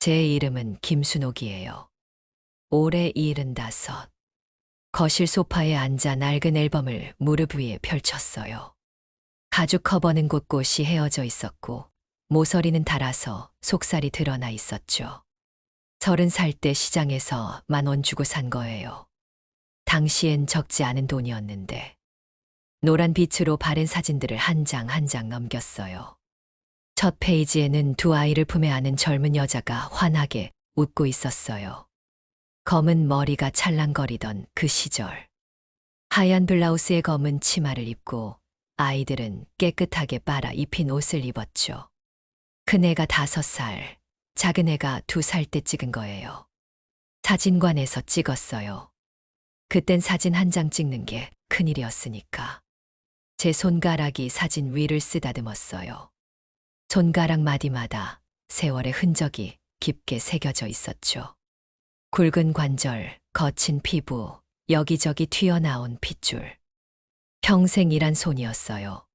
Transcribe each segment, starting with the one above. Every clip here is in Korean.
제 이름은 김순옥이에요. 올해 75. 거실 소파에 앉아 낡은 앨범을 무릎 위에 펼쳤어요. 가죽 커버는 곳곳이 헤어져 있었고 모서리는 닳아서 속살이 드러나 있었죠. 30살 때 시장에서 10,000원 주고 산 거예요. 당시엔 적지 않은 돈이었는데 노란 빛으로 바른 사진들을 한 장 한 장 넘겼어요. 첫 페이지에는 두 아이를 품에 안은 젊은 여자가 환하게 웃고 있었어요. 검은 머리가 찰랑거리던 그 시절. 하얀 블라우스에 검은 치마를 입고 아이들은 깨끗하게 빨아 입힌 옷을 입었죠. 큰애가 5살, 작은애가 2살 때 찍은 거예요. 사진관에서 찍었어요. 그땐 사진 한 장 찍는 게 큰일이었으니까. 제 손가락이 사진 위를 쓰다듬었어요. 손가락 마디마다 세월의 흔적이 깊게 새겨져 있었죠. 굵은 관절, 거친 피부, 여기저기 튀어나온 핏줄. 평생 일한 손이었어요.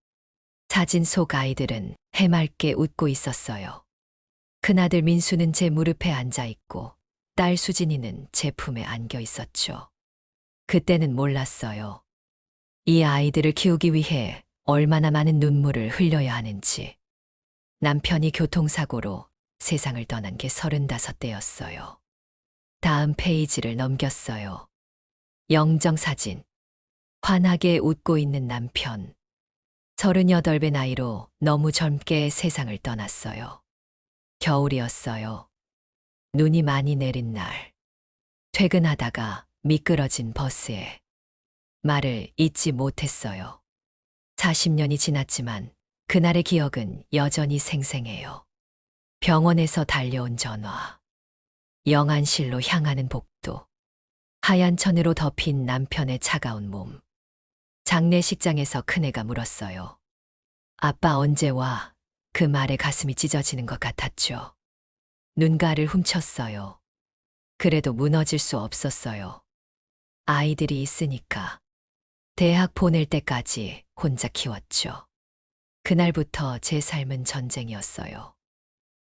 사진 속 아이들은 해맑게 웃고 있었어요. 큰아들 민수는 제 무릎에 앉아 있고 딸 수진이는 제 품에 안겨 있었죠. 그때는 몰랐어요. 이 아이들을 키우기 위해 얼마나 많은 눈물을 흘려야 하는지. 남편이 교통사고로 세상을 떠난 게 35대였어요. 다음 페이지를 넘겼어요. 영정사진. 환하게 웃고 있는 남편. 38배 나이로 너무 젊게 세상을 떠났어요. 겨울이었어요. 눈이 많이 내린 날. 퇴근하다가 미끄러진 버스에 말을 잊지 못했어요. 40년이 지났지만 그날의 기억은 여전히 생생해요. 병원에서 달려온 전화. 영안실로 향하는 복도. 하얀 천으로 덮인 남편의 차가운 몸. 장례식장에서 큰애가 물었어요. 아빠 언제 와? 그 말에 가슴이 찢어지는 것 같았죠. 눈가를 훔쳤어요. 그래도 무너질 수 없었어요. 아이들이 있으니까. 대학 보낼 때까지 혼자 키웠죠. 그날부터 제 삶은 전쟁이었어요.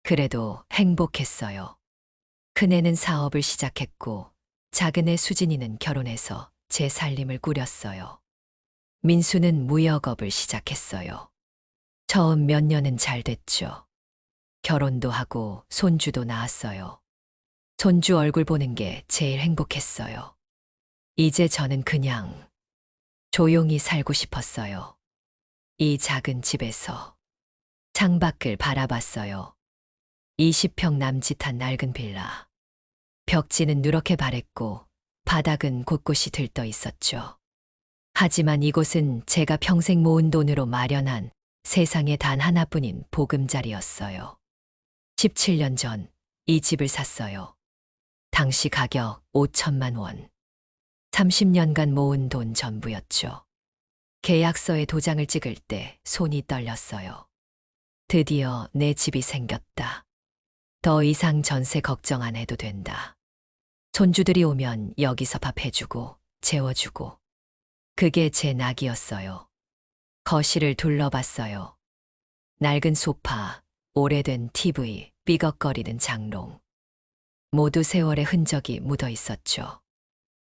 그래도 행복했어요. 큰애는 사업을 시작했고 작은애 수진이는 결혼해서 제 살림을 꾸렸어요. 민수는 무역업을 시작했어요. 처음 몇 년은 잘 됐죠. 결혼도 하고 손주도 낳았어요. 손주 얼굴 보는 게 제일 행복했어요. 이제 저는 그냥 조용히 살고 싶었어요. 이 작은 집에서 창밖을 바라봤어요. 20평 남짓한 낡은 빌라. 벽지는 누렇게 바랬고 바닥은 곳곳이 들떠 있었죠. 하지만 이곳은 제가 평생 모은 돈으로 마련한 세상에 단 하나뿐인 보금자리였어요. 17년 전 이 집을 샀어요. 당시 가격 5천만 원. 30년간 모은 돈 전부였죠. 계약서에 도장을 찍을 때 손이 떨렸어요. 드디어 내 집이 생겼다. 더 이상 전세 걱정 안 해도 된다. 손주들이 오면 여기서 밥 해주고 재워주고. 그게 제 낙이었어요. 거실을 둘러봤어요. 낡은 소파, 오래된 TV, 삐걱거리는 장롱. 모두 세월의 흔적이 묻어 있었죠.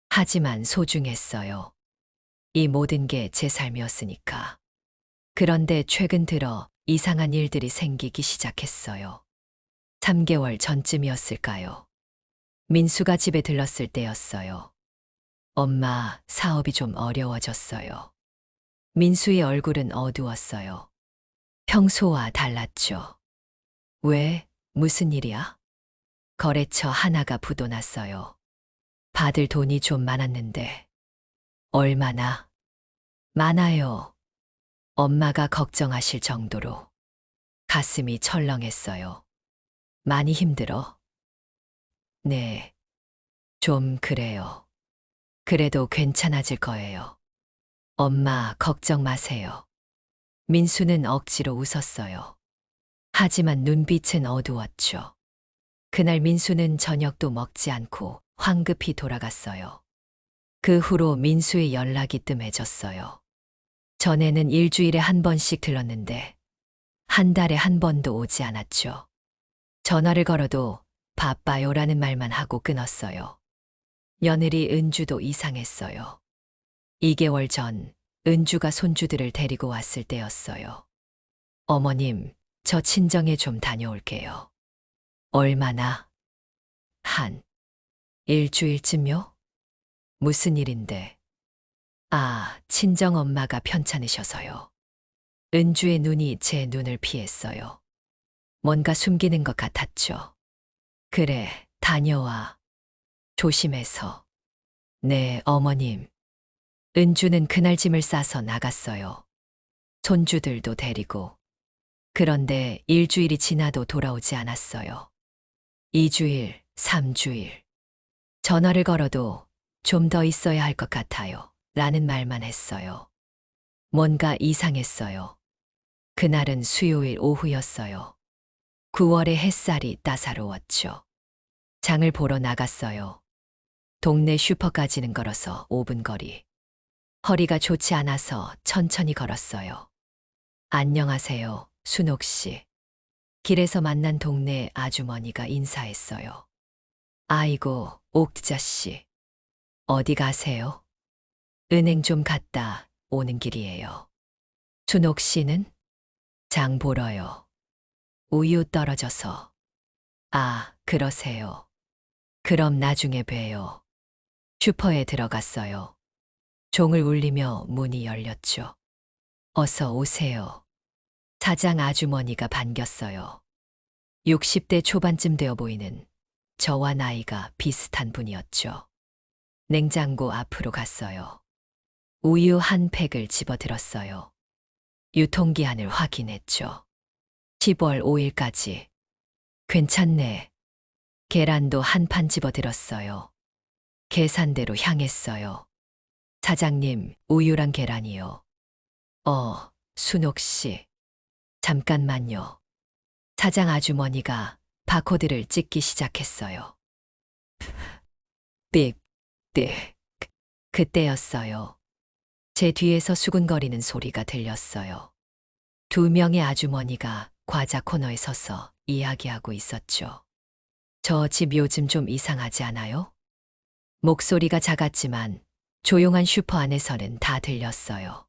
하지만 소중했어요. 이 모든 게 제 삶이었으니까. 그런데 최근 들어 이상한 일들이 생기기 시작했어요. 3개월 전쯤이었을까요? 민수가 집에 들렀을 때였어요. 엄마, 사업이 좀 어려워졌어요. 민수의 얼굴은 어두웠어요. 평소와 달랐죠. 왜? 무슨 일이야? 거래처 하나가 부도났어요. 받을 돈이 좀 많았는데. 얼마나? 많아요. 엄마가 걱정하실 정도로. 가슴이 철렁했어요. 많이 힘들어? 네. 좀 그래요. 그래도 괜찮아질 거예요. 엄마, 걱정 마세요. 민수는 억지로 웃었어요. 하지만 눈빛은 어두웠죠. 그날 민수는 저녁도 먹지 않고 황급히 돌아갔어요. 그 후로 민수의 연락이 뜸해졌어요. 전에는 일주일에 한 번씩 들렀는데 한 달에 한 번도 오지 않았죠. 전화를 걸어도 바빠요라는 말만 하고 끊었어요. 며느리 은주도 이상했어요. 2개월 전 은주가 손주들을 데리고 왔을 때였어요. 어머님, 저 친정에 좀 다녀올게요. 얼마나? 한 일주일쯤요? 무슨 일인데? 아, 친정 엄마가 편찮으셔서요. 은주의 눈이 제 눈을 피했어요. 뭔가 숨기는 것 같았죠. 그래, 다녀와. 조심해서. 네, 어머님. 은주는 그날 짐을 싸서 나갔어요. 손주들도 데리고. 그런데 일주일이 지나도 돌아오지 않았어요. 2주일, 3주일. 전화를 걸어도 좀 더 있어야 할 것 같아요. 라는 말만 했어요. 뭔가 이상했어요. 그날은 수요일 오후였어요. 9월의 햇살이 따사로웠죠. 장을 보러 나갔어요. 동네 슈퍼까지는 걸어서 5분 거리. 허리가 좋지 않아서 천천히 걸었어요. 안녕하세요, 순옥 씨. 길에서 만난 동네 아주머니가 인사했어요. 아이고, 옥자 씨. 어디 가세요? 은행 좀 갔다 오는 길이에요. 순옥 씨는? 장 보러요. 우유 떨어져서. 아, 그러세요. 그럼 나중에 봬요. 슈퍼에 들어갔어요. 종을 울리며 문이 열렸죠. 어서 오세요. 사장 아주머니가 반겼어요. 60대 초반쯤 되어 보이는 저와 나이가 비슷한 분이었죠. 냉장고 앞으로 갔어요. 우유 한 팩을 집어들었어요. 유통기한을 확인했죠. 10월 5일까지. 괜찮네. 계란도 한 판 집어들었어요. 계산대로 향했어요. 사장님, 우유랑 계란이요. 순옥 씨. 잠깐만요. 사장 아주머니가 바코드를 찍기 시작했어요. 삑, 삑. 그때였어요. 제 뒤에서 수근거리는 소리가 들렸어요. 2명의 아주머니가 과자 코너에 서서 이야기하고 있었죠. 저 집 요즘 좀 이상하지 않아요? 목소리가 작았지만 조용한 슈퍼 안에서는 다 들렸어요.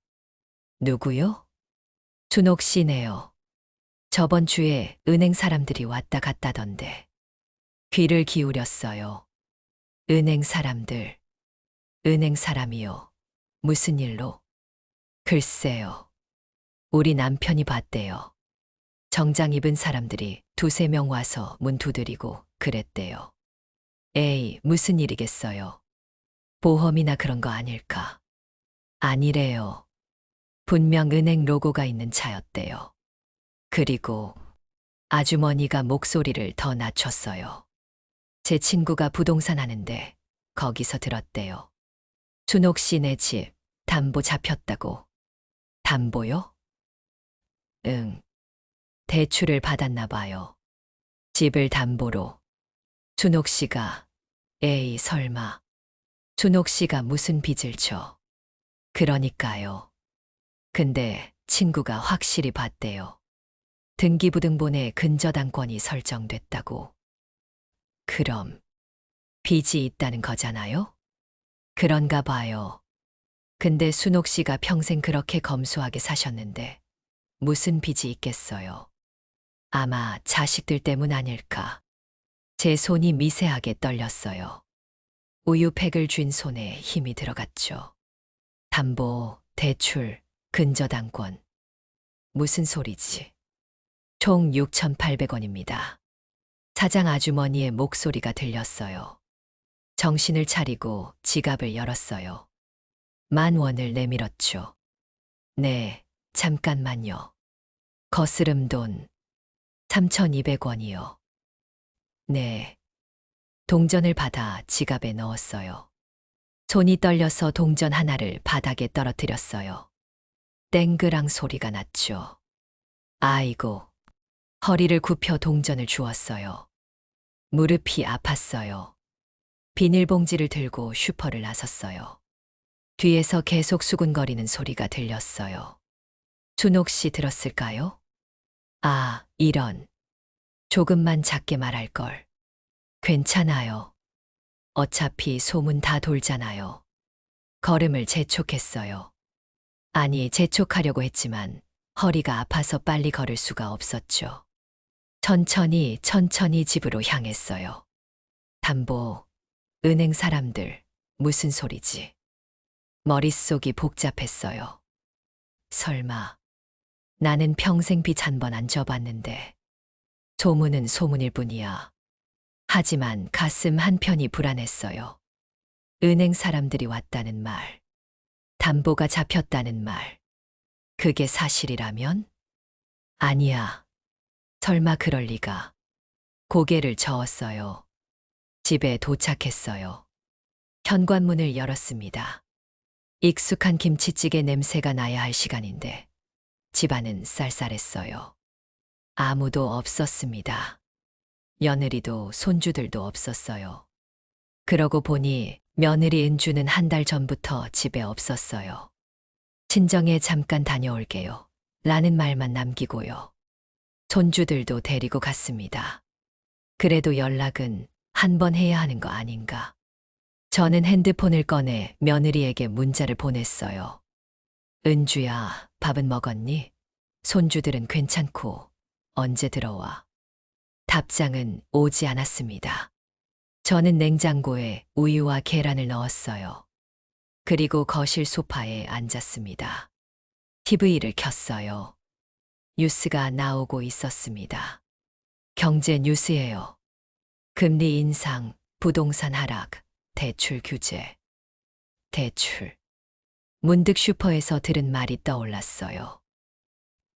누구요? 순옥 씨네요. 저번 주에 은행 사람들이 왔다 갔다던데. 귀를 기울였어요. 은행 사람들. 은행 사람이요. 무슨 일로? 글쎄요. 우리 남편이 봤대요. 정장 입은 사람들이 2~3명 와서 문 두드리고 그랬대요. 에이, 무슨 일이겠어요. 보험이나 그런 거 아닐까? 아니래요. 분명 은행 로고가 있는 차였대요. 그리고 아주머니가 목소리를 더 낮췄어요. 제 친구가 부동산 하는데 거기서 들었대요. 순옥 씨네 집 담보 잡혔다고. 담보요? 응. 대출을 받았나 봐요. 집을 담보로. 순옥 씨가, 에이, 설마. 순옥 씨가 무슨 빚을 져. 그러니까요. 근데 친구가 확실히 봤대요. 등기부등본에 근저당권이 설정됐다고. 그럼 빚이 있다는 거잖아요? 그런가 봐요. 근데 순옥 씨가 평생 그렇게 검소하게 사셨는데 무슨 빚이 있겠어요. 아마 자식들 때문 아닐까. 제 손이 미세하게 떨렸어요. 우유팩을 쥔 손에 힘이 들어갔죠. 담보, 대출, 근저당권. 무슨 소리지? 총 6,800원입니다. 사장 아주머니의 목소리가 들렸어요. 정신을 차리고 지갑을 열었어요. 10,000원을 내밀었죠. 네, 잠깐만요. 거스름 돈 3,200원이요. 네. 동전을 받아 지갑에 넣었어요. 손이 떨려서 동전 하나를 바닥에 떨어뜨렸어요. 땡그랑 소리가 났죠. 아이고. 허리를 굽혀 동전을 주었어요. 무릎이 아팠어요. 비닐봉지를 들고 슈퍼를 나섰어요. 뒤에서 계속 수군거리는 소리가 들렸어요. 순옥 씨 들었을까요? 아, 이런. 조금만 작게 말할 걸. 괜찮아요. 어차피 소문 다 돌잖아요. 걸음을 재촉했어요. 아니, 재촉하려고 했지만 허리가 아파서 빨리 걸을 수가 없었죠. 천천히 집으로 향했어요. 담보, 은행 사람들, 무슨 소리지? 머릿속이 복잡했어요. 설마, 나는 평생 빚 한 번 안 져봤는데. 소문은 소문일 뿐이야. 하지만 가슴 한편이 불안했어요. 은행 사람들이 왔다는 말, 담보가 잡혔다는 말. 그게 사실이라면? 아니야. 설마 그럴 리가. 고개를 저었어요. 집에 도착했어요. 현관문을 열었습니다. 익숙한 김치찌개 냄새가 나야 할 시간인데 집안은 쌀쌀했어요. 아무도 없었습니다. 며느리도 손주들도 없었어요. 그러고 보니 며느리 은주는 한 달 전부터 집에 없었어요. 친정에 잠깐 다녀올게요. 라는 말만 남기고요. 손주들도 데리고 갔습니다. 그래도 연락은 한 번 해야 하는 거 아닌가. 저는 핸드폰을 꺼내 며느리에게 문자를 보냈어요. 은주야, 밥은 먹었니? 손주들은 괜찮고 언제 들어와? 답장은 오지 않았습니다. 저는 냉장고에 우유와 계란을 넣었어요. 그리고 거실 소파에 앉았습니다. TV를 켰어요. 뉴스가 나오고 있었습니다. 경제 뉴스예요. 금리 인상, 부동산 하락, 대출 규제. 대출. 문득 슈퍼에서 들은 말이 떠올랐어요.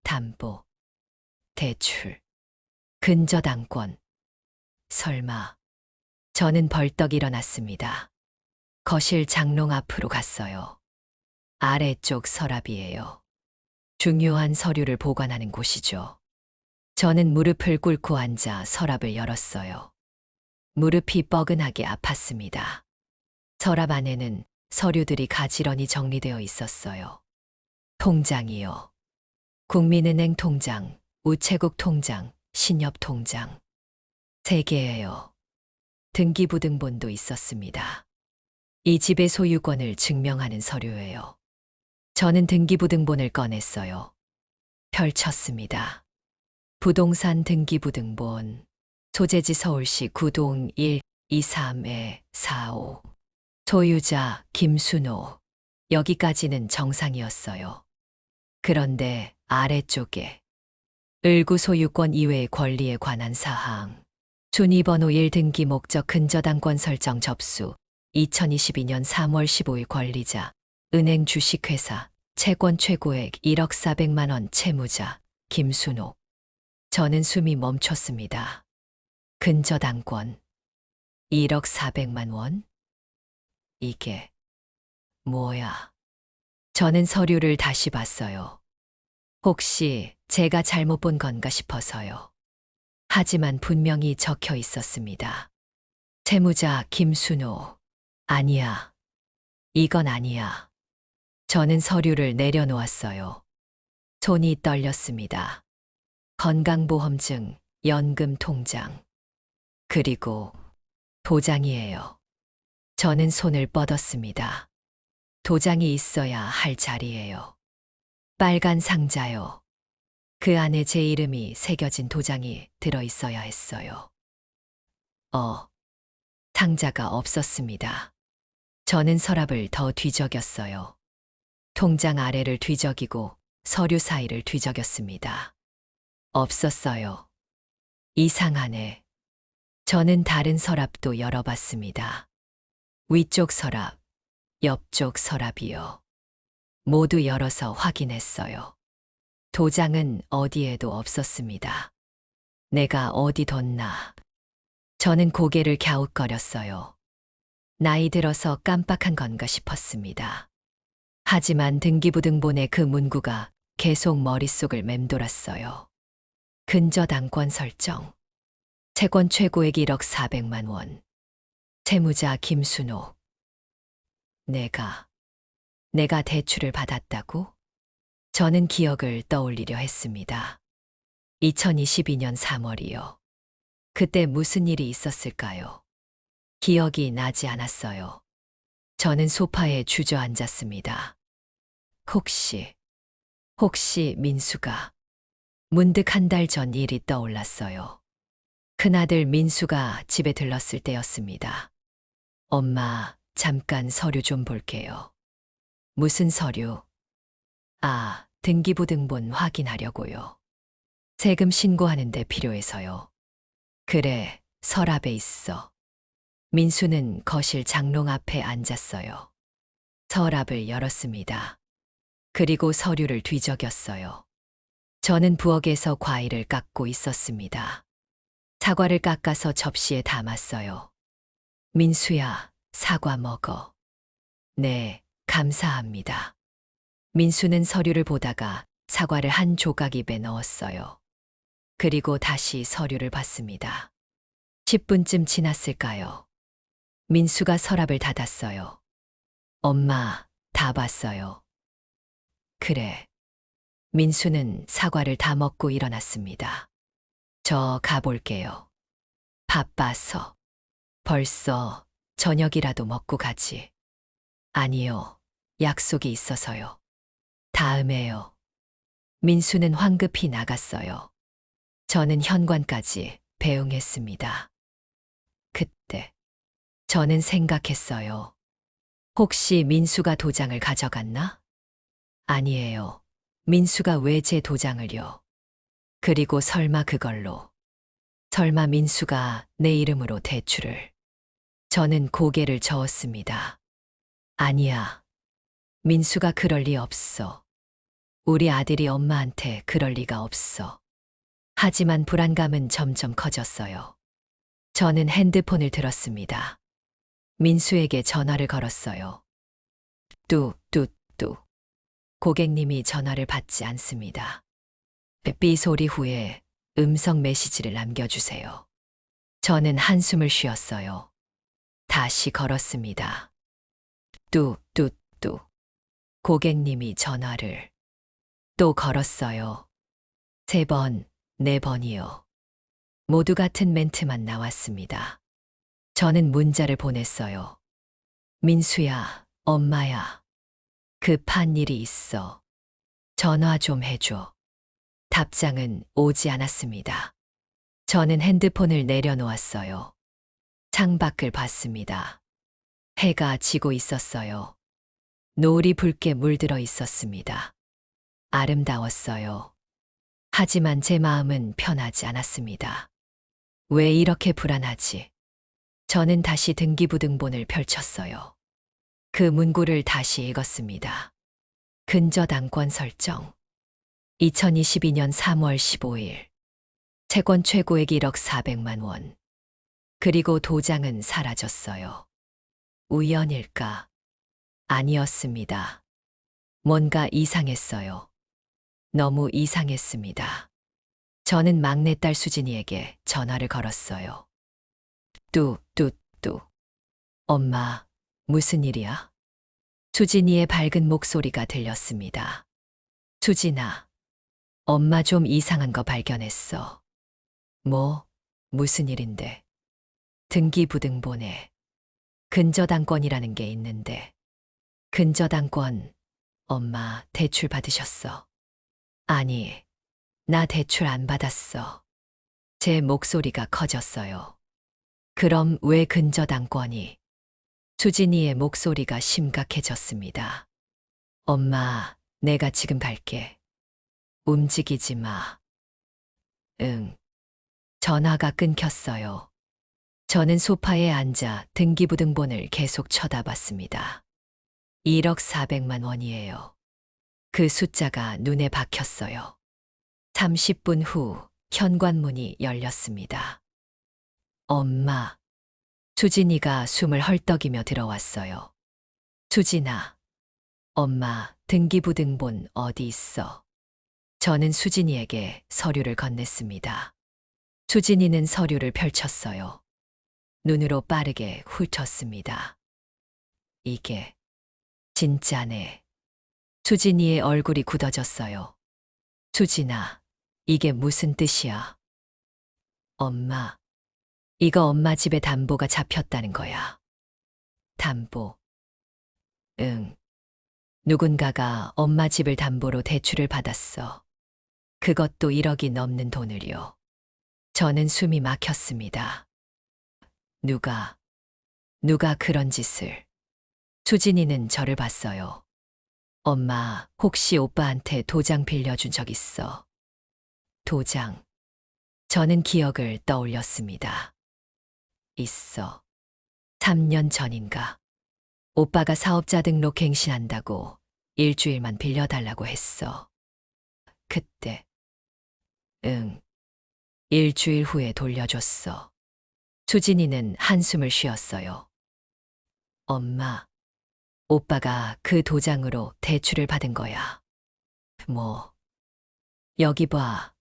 담보. 대출. 근저당권. 설마. 저는 벌떡 일어났습니다. 거실 장롱 앞으로 갔어요. 아래쪽 서랍이에요. 중요한 서류를 보관하는 곳이죠. 저는 무릎을 꿇고 앉아 서랍을 열었어요. 무릎이 뻐근하게 아팠습니다. 서랍 안에는 서류들이 가지런히 정리되어 있었어요. 통장이요. 국민은행 통장, 우체국 통장, 신협 통장. 3개예요. 등기부등본도 있었습니다. 이 집의 소유권을 증명하는 서류예요. 저는 등기부등본을 꺼냈어요. 펼쳤습니다. 부동산 등기부등본. 소재지 서울시 구동 1, 232, 45. 소유자 김순호. 여기까지는 정상이었어요. 그런데 아래쪽에 을구 소유권 이외의 권리에 관한 사항. 순위번호 1 등기 목적 근저당권 설정 접수. 2022년 3월 15일 권리자. 은행 주식회사. 채권 최고액 1억 400만 원 채무자. 김순호. 저는 숨이 멈췄습니다. 근저당권. 1억 400만 원? 이게 뭐야? 저는 서류를 다시 봤어요. 혹시 제가 잘못 본 건가 싶어서요. 하지만 분명히 적혀 있었습니다. 채무자 김순호. 아니야. 이건 아니야. 저는 서류를 내려놓았어요. 손이 떨렸습니다. 건강보험증, 연금 통장. 그리고 도장이에요. 저는 손을 뻗었습니다. 도장이 있어야 할 자리예요. 빨간 상자요. 그 안에 제 이름이 새겨진 도장이 들어있어야 했어요. 상자가 없었습니다. 저는 서랍을 더 뒤적였어요. 통장 아래를 뒤적이고 서류 사이를 뒤적였습니다. 없었어요. 이상하네. 저는 다른 서랍도 열어봤습니다. 위쪽 서랍, 옆쪽 서랍이요. 모두 열어서 확인했어요. 도장은 어디에도 없었습니다. 내가 어디 뒀나. 저는 고개를 갸웃거렸어요. 나이 들어서 깜빡한 건가 싶었습니다. 하지만 등기부등본의 그 문구가 계속 머릿속을 맴돌았어요. 근저당권 설정. 채권 최고액 1억 400만 원. 채무자 김순호. 내가 대출을 받았다고? 저는 기억을 떠올리려 했습니다. 2022년 3월이요. 그때 무슨 일이 있었을까요? 기억이 나지 않았어요. 저는 소파에 주저앉았습니다. 혹시 민수가 문득 한 달 전 일이 떠올랐어요. 큰아들 민수가 집에 들렀을 때였습니다. 엄마, 잠깐 서류 좀 볼게요. 무슨 서류? 아, 등기부등본 확인하려고요. 세금 신고하는데 필요해서요. 그래, 서랍에 있어. 민수는 거실 장롱 앞에 앉았어요. 서랍을 열었습니다. 그리고 서류를 뒤적였어요. 저는 부엌에서 과일을 깎고 있었습니다. 사과를 깎아서 접시에 담았어요. 민수야, 사과 먹어. 네, 감사합니다. 민수는 서류를 보다가 사과를 한 조각 입에 넣었어요. 그리고 다시 서류를 봤습니다. 10분쯤 지났을까요? 민수가 서랍을 닫았어요. 엄마, 다 봤어요. 그래. 민수는 사과를 다 먹고 일어났습니다. 저 가볼게요. 바빠서. 벌써 저녁이라도 먹고 가지. 아니요. 약속이 있어서요. 다음에요. 민수는 황급히 나갔어요. 저는 현관까지 배웅했습니다. 그때 저는 생각했어요. 혹시 민수가 도장을 가져갔나? 아니에요. 민수가 왜 제 도장을요? 그리고 설마 그걸로. 설마 민수가 내 이름으로 대출을. 저는 고개를 저었습니다. 아니야. 민수가 그럴 리 없어. 우리 아들이 엄마한테 그럴 리가 없어. 하지만 불안감은 점점 커졌어요. 저는 핸드폰을 들었습니다. 민수에게 전화를 걸었어요. 뚝뚝뚝. 고객님이 전화를 받지 않습니다. 삐 소리 후에 음성 메시지를 남겨주세요. 저는 한숨을 쉬었어요. 다시 걸었습니다. 뚝뚝뚝. 고객님이 전화를 또 걸었어요. 3번, 4번이요. 모두 같은 멘트만 나왔습니다. 저는 문자를 보냈어요. 민수야, 엄마야. 급한 일이 있어. 전화 좀 해줘. 답장은 오지 않았습니다. 저는 핸드폰을 내려놓았어요. 창밖을 봤습니다. 해가 지고 있었어요. 노을이 붉게 물들어 있었습니다. 아름다웠어요. 하지만 제 마음은 편하지 않았습니다. 왜 이렇게 불안하지? 저는 다시 등기부등본을 펼쳤어요. 그 문구를 다시 읽었습니다. 근저당권 설정. 2022년 3월 15일. 채권 최고액 1억 400만 원. 그리고 도장은 사라졌어요. 우연일까? 아니었습니다. 뭔가 이상했어요. 너무 이상했습니다. 저는 막내딸 수진이에게 전화를 걸었어요. 뚝뚝뚝. 엄마, 무슨 일이야? 수진이의 밝은 목소리가 들렸습니다. 수진아, 엄마 좀 이상한 거 발견했어. 뭐, 무슨 일인데? 등기부등본에 근저당권이라는 게 있는데. 근저당권, 엄마 대출 받으셨어. 아니, 나 대출 안 받았어. 제 목소리가 커졌어요. 그럼 왜 근저당권이? 수진이의 목소리가 심각해졌습니다. 엄마, 내가 지금 갈게. 움직이지 마. 응. 전화가 끊겼어요. 저는 소파에 앉아 등기부등본을 계속 쳐다봤습니다. 1억 400만 원이에요. 그 숫자가 눈에 박혔어요. 30분 후 현관문이 열렸습니다. 엄마. 수진이가 숨을 헐떡이며 들어왔어요. 수진아. 엄마, 등기부등본 어디 있어? 저는 수진이에게 서류를 건넸습니다. 수진이는 서류를 펼쳤어요. 눈으로 빠르게 훑었습니다. 이게 진짜네. 수진이의 얼굴이 굳어졌어요. 수진아, 이게 무슨 뜻이야? 엄마, 이거 엄마 집에 담보가 잡혔다는 거야. 담보. 응. 누군가가 엄마 집을 담보로 대출을 받았어. 그것도 1억이 넘는 돈을요. 저는 숨이 막혔습니다. 누가 그런 짓을. 수진이는 저를 봤어요. 엄마, 혹시 오빠한테 도장 빌려준 적 있어? 도장. 저는 기억을 떠올렸습니다. 있어. 3년 전인가. 오빠가 사업자 등록 갱신한다고 일주일만 빌려달라고 했어. 그때. 응. 일주일 후에 돌려줬어. 수진이는 한숨을 쉬었어요. 엄마, 오빠가 그 도장으로 대출을 받은 거야. 뭐, 여기 봐.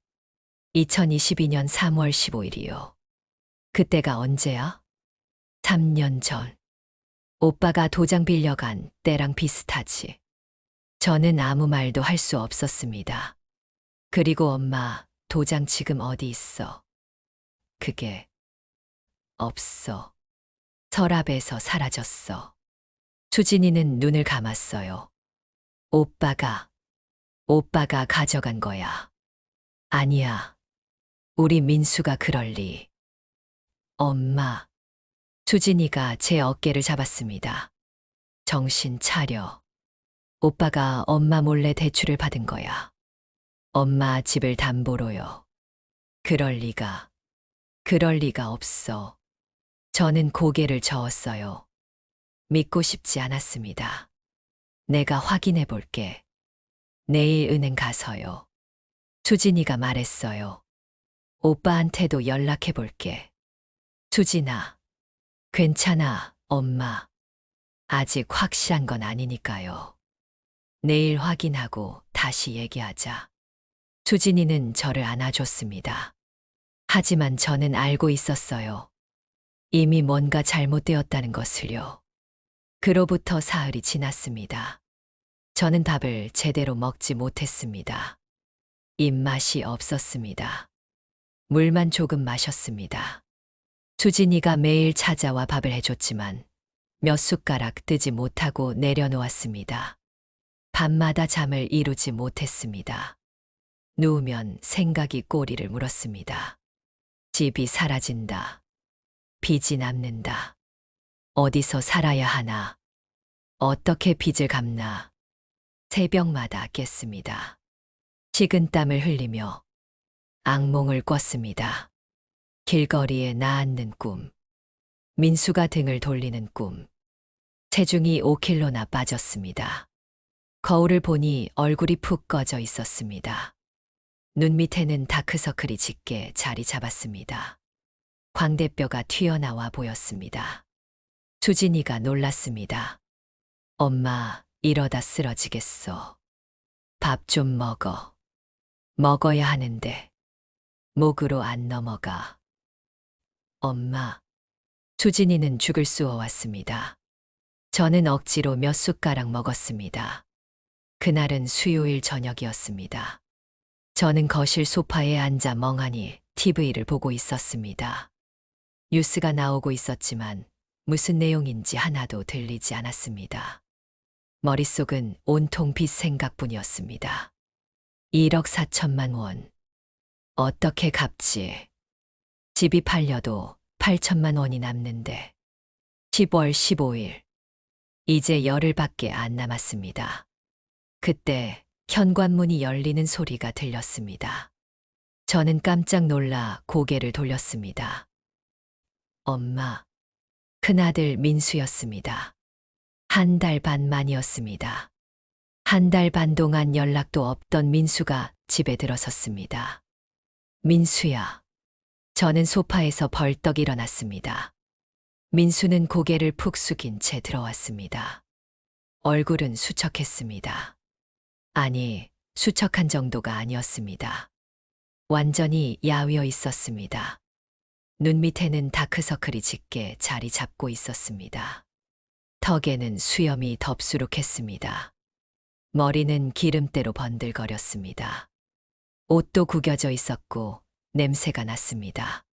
2022년 3월 15일이요. 그때가 언제야? 3년 전. 오빠가 도장 빌려간 때랑 비슷하지. 저는 아무 말도 할 수 없었습니다. 그리고 엄마, 도장 지금 어디 있어? 그게 없어. 서랍에서 사라졌어. 수진이는 눈을 감았어요. 오빠가 가져간 거야. 아니야. 우리 민수가 그럴 리. 엄마. 수진이가 제 어깨를 잡았습니다. 정신 차려. 오빠가 엄마 몰래 대출을 받은 거야. 엄마 집을 담보로요. 그럴 리가 없어. 저는 고개를 저었어요. 믿고 싶지 않았습니다. 내가 확인해 볼게. 내일 은행 가서요. 수진이가 말했어요. 오빠한테도 연락해 볼게. 수진아, 괜찮아, 엄마. 아직 확실한 건 아니니까요. 내일 확인하고 다시 얘기하자. 수진이는 저를 안아줬습니다. 하지만 저는 알고 있었어요. 이미 뭔가 잘못되었다는 것을요. 그로부터 사흘이 지났습니다. 저는 밥을 제대로 먹지 못했습니다. 입맛이 없었습니다. 물만 조금 마셨습니다. 수진이가 매일 찾아와 밥을 해줬지만 몇 숟가락 뜨지 못하고 내려놓았습니다. 밤마다 잠을 이루지 못했습니다. 누우면 생각이 꼬리를 물었습니다. 집이 사라진다. 빚이 남는다. 어디서 살아야 하나. 어떻게 빚을 갚나. 새벽마다 깼습니다. 식은땀을 흘리며 악몽을 꿨습니다. 길거리에 나앉는 꿈. 민수가 등을 돌리는 꿈. 체중이 5kg나 빠졌습니다. 거울을 보니 얼굴이 푹 꺼져 있었습니다. 눈 밑에는 다크서클이 짙게 자리 잡았습니다. 광대뼈가 튀어나와 보였습니다. 수진이가 놀랐습니다. 엄마, 이러다 쓰러지겠어. 밥 좀 먹어. 먹어야 하는데. 목으로 안 넘어가. 엄마. 수진이는 죽을 쑤어왔습니다. 저는 억지로 몇 숟가락 먹었습니다. 그날은 수요일 저녁이었습니다. 저는 거실 소파에 앉아 멍하니 TV를 보고 있었습니다. 뉴스가 나오고 있었지만 무슨 내용인지 하나도 들리지 않았습니다. 머릿속은 온통 빚 생각뿐이었습니다. 1억 4천만 원. 어떻게 갚지? 집이 팔려도 8천만 원이 남는데. 10월 15일. 이제 열흘밖에 안 남았습니다. 그때 현관문이 열리는 소리가 들렸습니다. 저는 깜짝 놀라 고개를 돌렸습니다. 엄마. 큰아들 민수였습니다. 1달 반 만이었습니다. 1달 반 동안 연락도 없던 민수가 집에 들어섰습니다. 민수야. 저는 소파에서 벌떡 일어났습니다. 민수는 고개를 푹 숙인 채 들어왔습니다. 얼굴은 수척했습니다. 아니, 수척한 정도가 아니었습니다. 완전히 야위어 있었습니다. 눈 밑에는 다크서클이 짙게 자리 잡고 있었습니다. 턱에는 수염이 덥수룩했습니다. 머리는 기름때로 번들거렸습니다. 옷도 구겨져 있었고 냄새가 났습니다.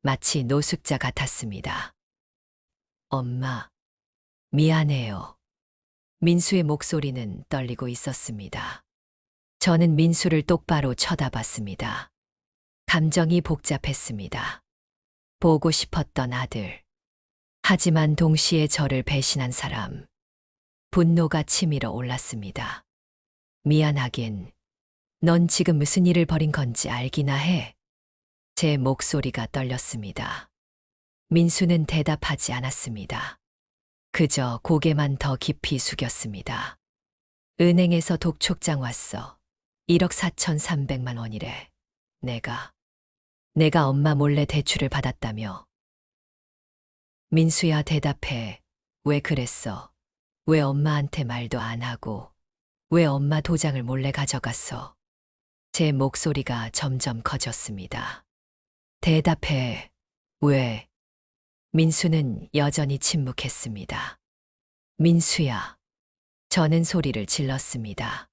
마치 노숙자 같았습니다. 엄마, 미안해요. 민수의 목소리는 떨리고 있었습니다. 저는 민수를 똑바로 쳐다봤습니다. 감정이 복잡했습니다. 보고 싶었던 아들. 하지만 동시에 저를 배신한 사람. 분노가 치밀어 올랐습니다. 미안하긴. 넌 지금 무슨 일을 벌인 건지 알기나 해. 제 목소리가 떨렸습니다. 민수는 대답하지 않았습니다. 그저 고개만 더 깊이 숙였습니다. 은행에서 독촉장 왔어. 1억 4,300만 원이래. 내가 엄마 몰래 대출을 받았다며. 민수야 대답해. 왜 그랬어? 왜 엄마한테 말도 안 하고? 왜 엄마 도장을 몰래 가져갔어? 제 목소리가 점점 커졌습니다. 대답해. 왜? 민수는 여전히 침묵했습니다. 민수야. 저는 소리를 질렀습니다.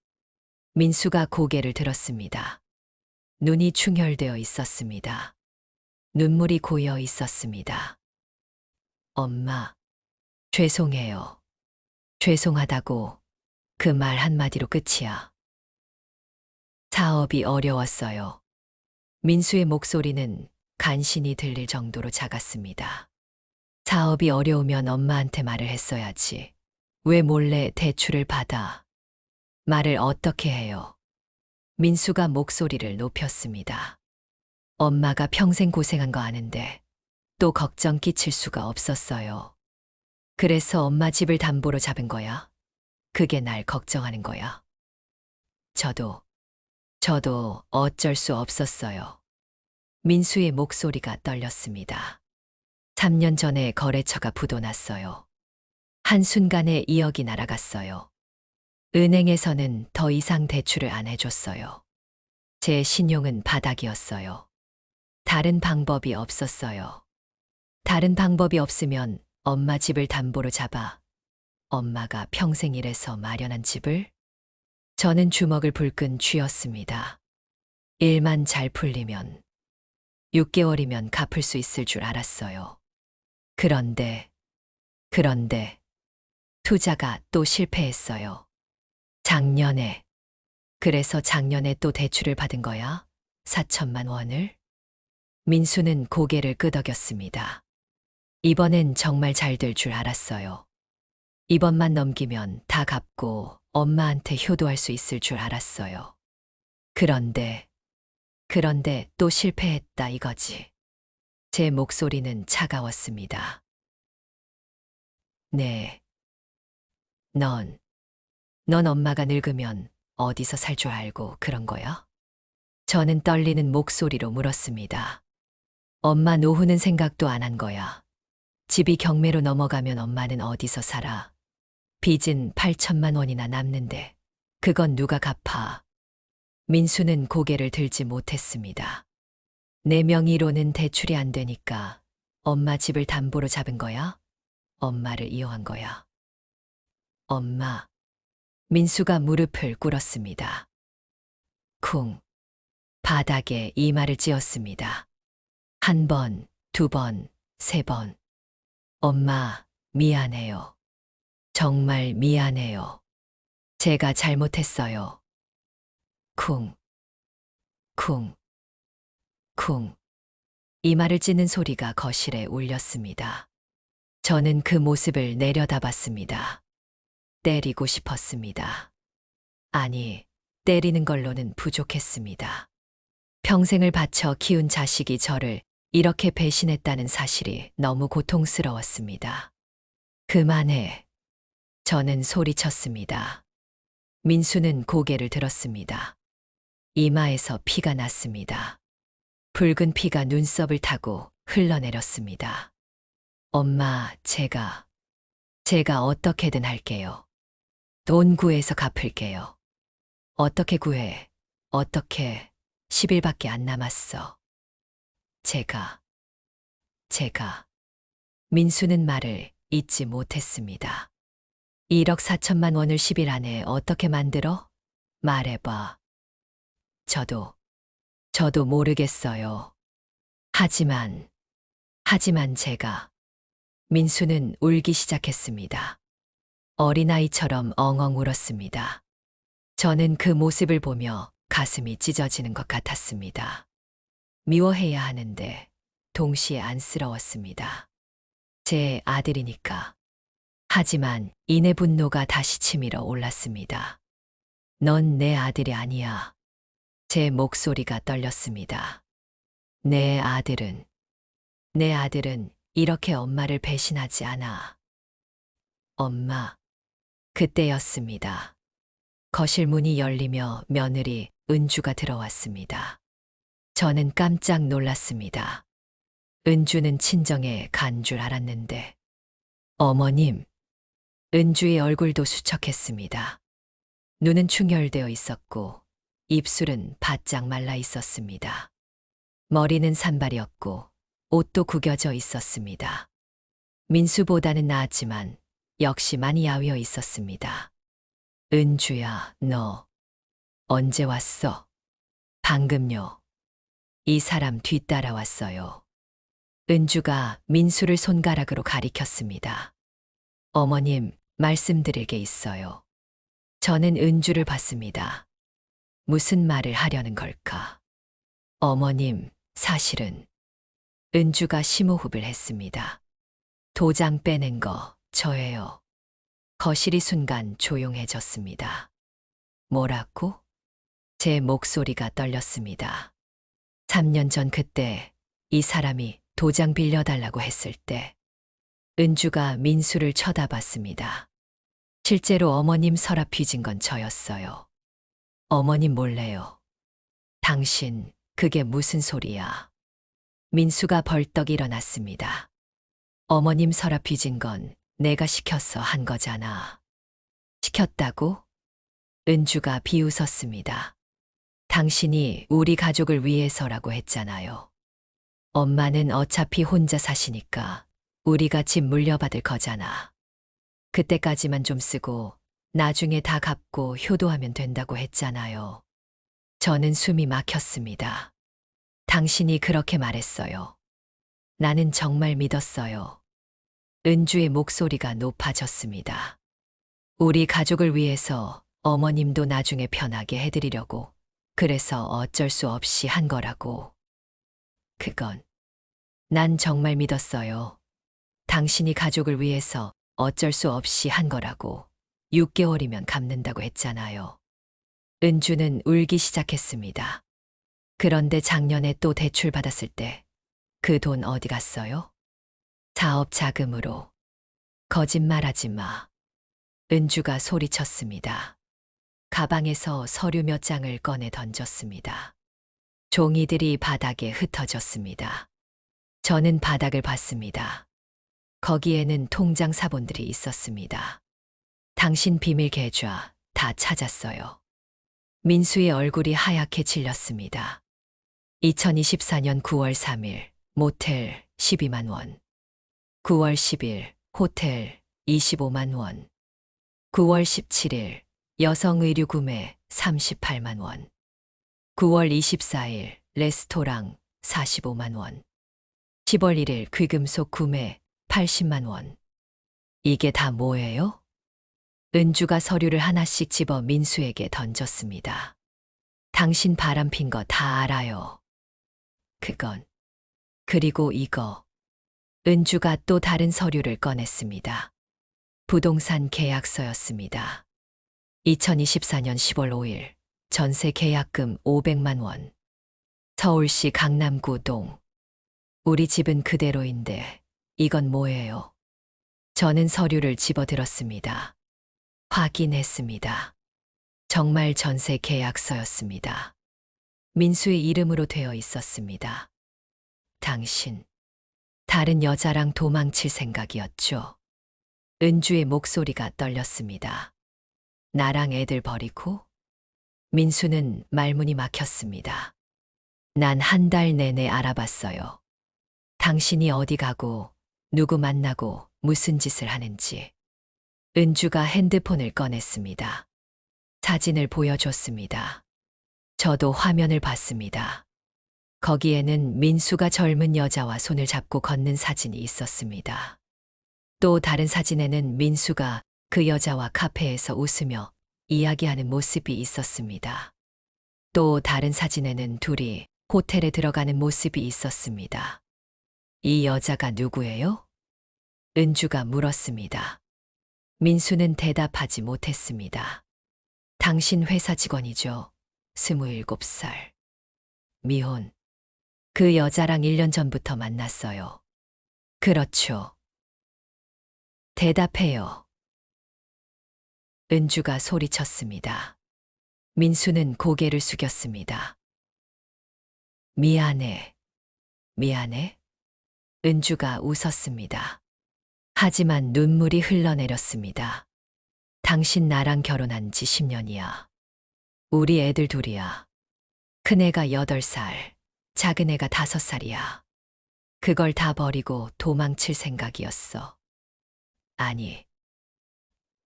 민수가 고개를 들었습니다. 눈이 충혈되어 있었습니다. 눈물이 고여 있었습니다. 엄마, 죄송해요. 죄송하다고. 그 말 한마디로 끝이야. 사업이 어려웠어요. 민수의 목소리는 간신히 들릴 정도로 작았습니다. 사업이 어려우면 엄마한테 말을 했어야지. 왜 몰래 대출을 받아? 말을 어떻게 해요? 민수가 목소리를 높였습니다. 엄마가 평생 고생한 거 아는데 또 걱정 끼칠 수가 없었어요. 그래서 엄마 집을 담보로 잡은 거야. 그게 날 걱정하는 거야. 저도 어쩔 수 없었어요. 민수의 목소리가 떨렸습니다. 3년 전에 거래처가 부도났어요. 한순간에 2억이 날아갔어요. 은행에서는 더 이상 대출을 안 해줬어요. 제 신용은 바닥이었어요. 다른 방법이 없었어요. 다른 방법이 없으면 엄마 집을 담보로 잡아 엄마가 평생 일해서 마련한 집을? 저는 주먹을 불끈 쥐었습니다. 일만 잘 풀리면 6개월이면 갚을 수 있을 줄 알았어요. 그런데 투자가 또 실패했어요. 작년에. 그래서 작년에 또 대출을 받은 거야? 4천만 원을? 민수는 고개를 끄덕였습니다. 이번엔 정말 잘 될 줄 알았어요. 이번만 넘기면 다 갚고 엄마한테 효도할 수 있을 줄 알았어요. 그런데 또 실패했다 이거지. 제 목소리는 차가웠습니다. 네. 넌 엄마가 늙으면 어디서 살 줄 알고 그런 거야? 저는 떨리는 목소리로 물었습니다. 엄마 노후는 생각도 안 한 거야. 집이 경매로 넘어가면 엄마는 어디서 살아? 빚은 8천만 원이나 남는데 그건 누가 갚아? 민수는 고개를 들지 못했습니다. 내 명의로는 대출이 안 되니까 엄마 집을 담보로 잡은 거야? 엄마를 이용한 거야. 엄마. 민수가 무릎을 꿇었습니다. 쿵. 바닥에 이마를 찧었습니다. 1번, 2번, 3번. 엄마, 미안해요. 정말 미안해요. 제가 잘못했어요. 쿵. 쿵. 쿵. 이마를 찢는 소리가 거실에 울렸습니다. 저는 그 모습을 내려다봤습니다. 때리고 싶었습니다. 아니, 때리는 걸로는 부족했습니다. 평생을 바쳐 키운 자식이 저를 이렇게 배신했다는 사실이 너무 고통스러웠습니다. 그만해. 저는 소리쳤습니다. 민수는 고개를 들었습니다. 이마에서 피가 났습니다. 붉은 피가 눈썹을 타고 흘러내렸습니다. 엄마, 제가 어떻게든 할게요. 돈 구해서 갚을게요. 어떻게 구해? 어떻게? 10일밖에 안 남았어. 제가. 민수는 말을 잇지 못했습니다. 1억 4천만 원을 10일 안에 어떻게 만들어? 말해봐. 저도 모르겠어요. 하지만 하지만 민수는 울기 시작했습니다. 어린아이처럼 엉엉 울었습니다. 저는 그 모습을 보며 가슴이 찢어지는 것 같았습니다. 미워해야 하는데 동시에 안쓰러웠습니다. 제 아들이니까. 하지만 이내 분노가 다시 치밀어 올랐습니다. 넌 내 아들이 아니야. 제 목소리가 떨렸습니다. 내 아들은 이렇게 엄마를 배신하지 않아. 엄마. 그때였습니다. 거실 문이 열리며 며느리 은주가 들어왔습니다. 저는 깜짝 놀랐습니다. 은주는 친정에 간 줄 알았는데. 어머님. 은주의 얼굴도 수척했습니다. 눈은 충혈되어 있었고 입술은 바짝 말라 있었습니다. 머리는 산발이었고 옷도 구겨져 있었습니다. 민수보다는 나았지만 역시 많이 야위어 있었습니다. 은주야, 너 언제 왔어? 방금요. 이 사람 뒤따라왔어요. 은주가 민수를 손가락으로 가리켰습니다. 어머님, 말씀드릴 게 있어요. 저는 은주를 봤습니다. 무슨 말을 하려는 걸까? 어머님, 사실은 은주가 심호흡을 했습니다. 도장 빼낸 거 저예요. 거실이 순간 조용해졌습니다. 뭐라고? 제 목소리가 떨렸습니다. 3년 전 그때 이 사람이 도장 빌려달라고 했을 때 은주가 민수를 쳐다봤습니다. 실제로 어머님 서랍 뒤진 건 저였어요. 어머님 몰래요. 당신, 그게 무슨 소리야? 민수가 벌떡 일어났습니다. 어머님 서랍 뒤진 건 내가 시켜서 한 거잖아. 시켰다고? 은주가 비웃었습니다. 당신이 우리 가족을 위해서라고 했잖아요. 엄마는 어차피 혼자 사시니까 우리가 집 물려받을 거잖아. 그때까지만 좀 쓰고 나중에 다 갚고 효도하면 된다고 했잖아요. 저는 숨이 막혔습니다. 당신이 그렇게 말했어요. 나는 정말 믿었어요. 은주의 목소리가 높아졌습니다. 우리 가족을 위해서 어머님도 나중에 편하게 해드리려고 그래서 어쩔 수 없이 한 거라고. 난 정말 믿었어요. 당신이 가족을 위해서 어쩔 수 없이 한 거라고. 6개월이면 갚는다고 했잖아요. 은주는 울기 시작했습니다. 그런데 작년에 또 대출 받았을 때 그 돈 어디 갔어요? 사업 자금으로. 거짓말하지 마. 은주가 소리쳤습니다. 가방에서 서류 몇 장을 꺼내 던졌습니다. 종이들이 바닥에 흩어졌습니다. 저는 바닥을 봤습니다. 거기에는 통장 사본들이 있었습니다. 당신 비밀 계좌 다 찾았어요. 민수의 얼굴이 하얗게 질렸습니다. 2024년 9월 3일 모텔 12만 원. 9월 10일 호텔 25만 원. 9월 17일 여성 의류 구매 38만 원. 9월 24일 레스토랑 45만 원. 10월 1일 귀금속 구매 80만 원. 이게 다 뭐예요? 은주가 서류를 하나씩 집어 민수에게 던졌습니다. 당신 바람핀 거 다 알아요. 그리고 이거. 은주가 또 다른 서류를 꺼냈습니다. 부동산 계약서였습니다. 2024년 10월 5일 전세 계약금 500만 원. 서울시 강남구 동. 우리 집은 그대로인데 이건 뭐예요? 저는 서류를 집어들었습니다. 확인했습니다. 정말 전세 계약서였습니다. 민수의 이름으로 되어 있었습니다. 당신, 다른 여자랑 도망칠 생각이었죠? 은주의 목소리가 떨렸습니다. 나랑 애들 버리고? 민수는 말문이 막혔습니다. 난 한 달 내내 알아봤어요. 당신이 어디 가고, 누구 만나고, 무슨 짓을 하는지. 은주가 핸드폰을 꺼냈습니다. 사진을 보여줬습니다. 저도 화면을 봤습니다. 거기에는 민수가 젊은 여자와 손을 잡고 걷는 사진이 있었습니다. 또 다른 사진에는 민수가 그 여자와 카페에서 웃으며 이야기하는 모습이 있었습니다. 또 다른 사진에는 둘이 호텔에 들어가는 모습이 있었습니다. 이 여자가 누구예요? 은주가 물었습니다. 민수는 대답하지 못했습니다. 당신 회사 직원이죠. 27살. 미혼. 그 여자랑 1년 전부터 만났어요. 그렇죠. 대답해요. 은주가 소리쳤습니다. 민수는 고개를 숙였습니다. 미안해. 미안해? 은주가 웃었습니다. 하지만 눈물이 흘러내렸습니다. 당신 나랑 결혼한 지 10년이야. 우리 애들 둘이야. 큰애가 8살, 작은애가 5살이야. 그걸 다 버리고 도망칠 생각이었어. 아니.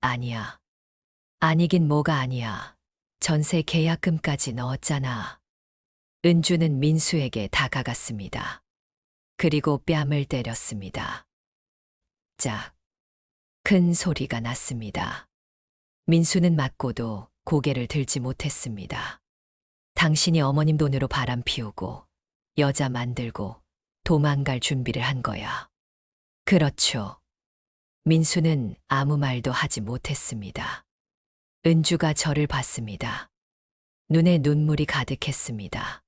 아니야. 아니긴 뭐가 아니야. 전세 계약금까지 넣었잖아. 은주는 민수에게 다가갔습니다. 그리고 뺨을 때렸습니다. 짝. 큰 소리가 났습니다. 민수는 맞고도 고개를 들지 못했습니다. 당신이 어머님 돈으로 바람 피우고 여자 만들고 도망갈 준비를 한 거야. 그렇죠. 민수는 아무 말도 하지 못했습니다. 은주가 저를 봤습니다. 눈에 눈물이 가득했습니다.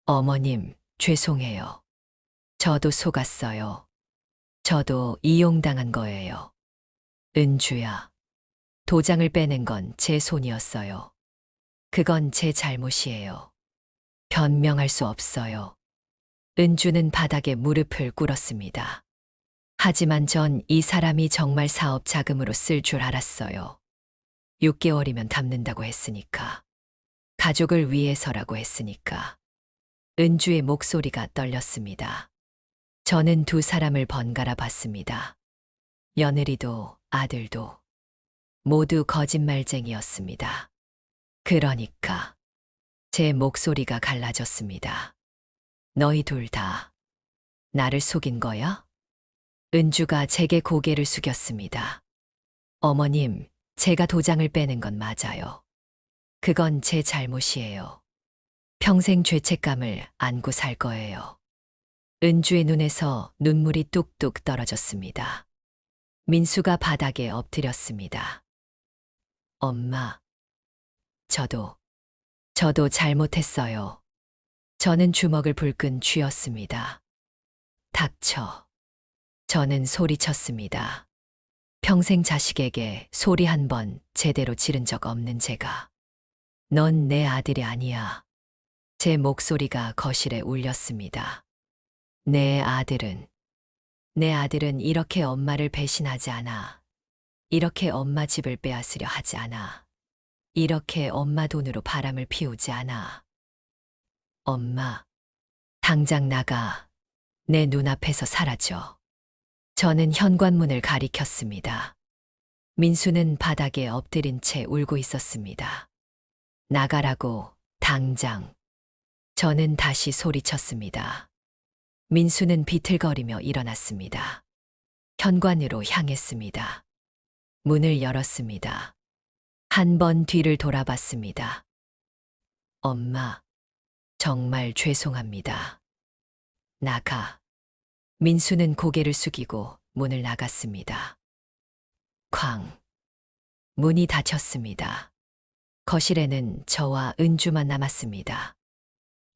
어머님, 죄송해요. 저도 속았어요. 저도 이용당한 거예요. 은주야. 도장을 빼낸 건 제 손이었어요. 그건 제 잘못이에요. 변명할 수 없어요. 은주는 바닥에 무릎을 꿇었습니다. 하지만 전 이 사람이 정말 사업 자금으로 쓸 줄 알았어요. 6개월이면 갚는다고 했으니까. 가족을 위해서라고 했으니까. 은주의 목소리가 떨렸습니다. 저는 두 사람을 번갈아 봤습니다. 며느리도 아들도 모두 거짓말쟁이였습니다. 그러니까 제 목소리가 갈라졌습니다. 너희 둘 다 나를 속인 거야? 은주가 제게 고개를 숙였습니다. 어머님, 제가 도장을 빼는 건 맞아요. 그건 제 잘못이에요. 평생 죄책감을 안고 살 거예요. 은주의 눈에서 눈물이 뚝뚝 떨어졌습니다. 민수가 바닥에 엎드렸습니다. 엄마, 저도 잘못했어요. 저는 주먹을 불끈 쥐었습니다. 닥쳐. 저는 소리쳤습니다. 평생 자식에게 소리 한 번 제대로 지른 적 없는 제가. 넌 내 아들이 아니야. 제 목소리가 거실에 울렸습니다. 내 아들은 이렇게 엄마를 배신하지 않아. 이렇게 엄마 집을 빼앗으려 하지 않아. 이렇게 엄마 돈으로 바람을 피우지 않아. 엄마, 당장 나가. 내 눈앞에서 사라져. 저는 현관문을 가리켰습니다. 민수는 바닥에 엎드린 채 울고 있었습니다. 나가라고, 당장. 저는 다시 소리쳤습니다. 민수는 비틀거리며 일어났습니다. 현관으로 향했습니다. 문을 열었습니다. 한 번 뒤를 돌아봤습니다. 엄마, 정말 죄송합니다. 나가. 민수는 고개를 숙이고 문을 나갔습니다. 쾅. 문이 닫혔습니다. 거실에는 저와 은주만 남았습니다.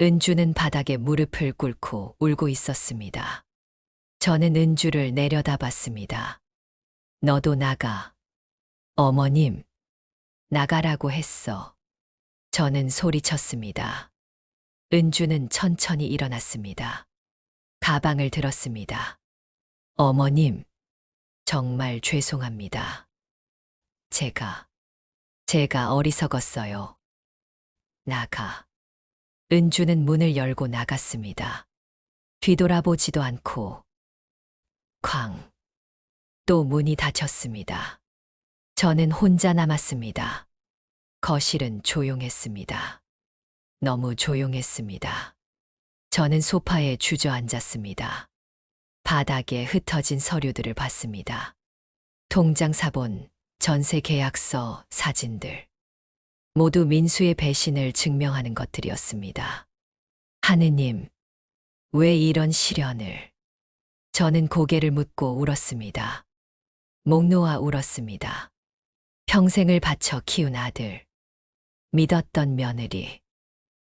은주는 바닥에 무릎을 꿇고 울고 있었습니다. 저는 은주를 내려다봤습니다. 너도 나가. 어머님, 나가라고 했어. 저는 소리쳤습니다. 은주는 천천히 일어났습니다. 가방을 들었습니다. 어머님, 정말 죄송합니다. 제가 어리석었어요. 나가. 은주는 문을 열고 나갔습니다. 뒤돌아보지도 않고. 쾅. 또 문이 닫혔습니다. 저는 혼자 남았습니다. 거실은 조용했습니다. 너무 조용했습니다. 저는 소파에 주저앉았습니다. 바닥에 흩어진 서류들을 봤습니다. 통장 사본, 전세 계약서, 사진들. 모두 민수의 배신을 증명하는 것들이었습니다. 하느님, 왜 이런 시련을? 저는 고개를 묻고 울었습니다. 목 놓아 울었습니다. 평생을 바쳐 키운 아들, 믿었던 며느리,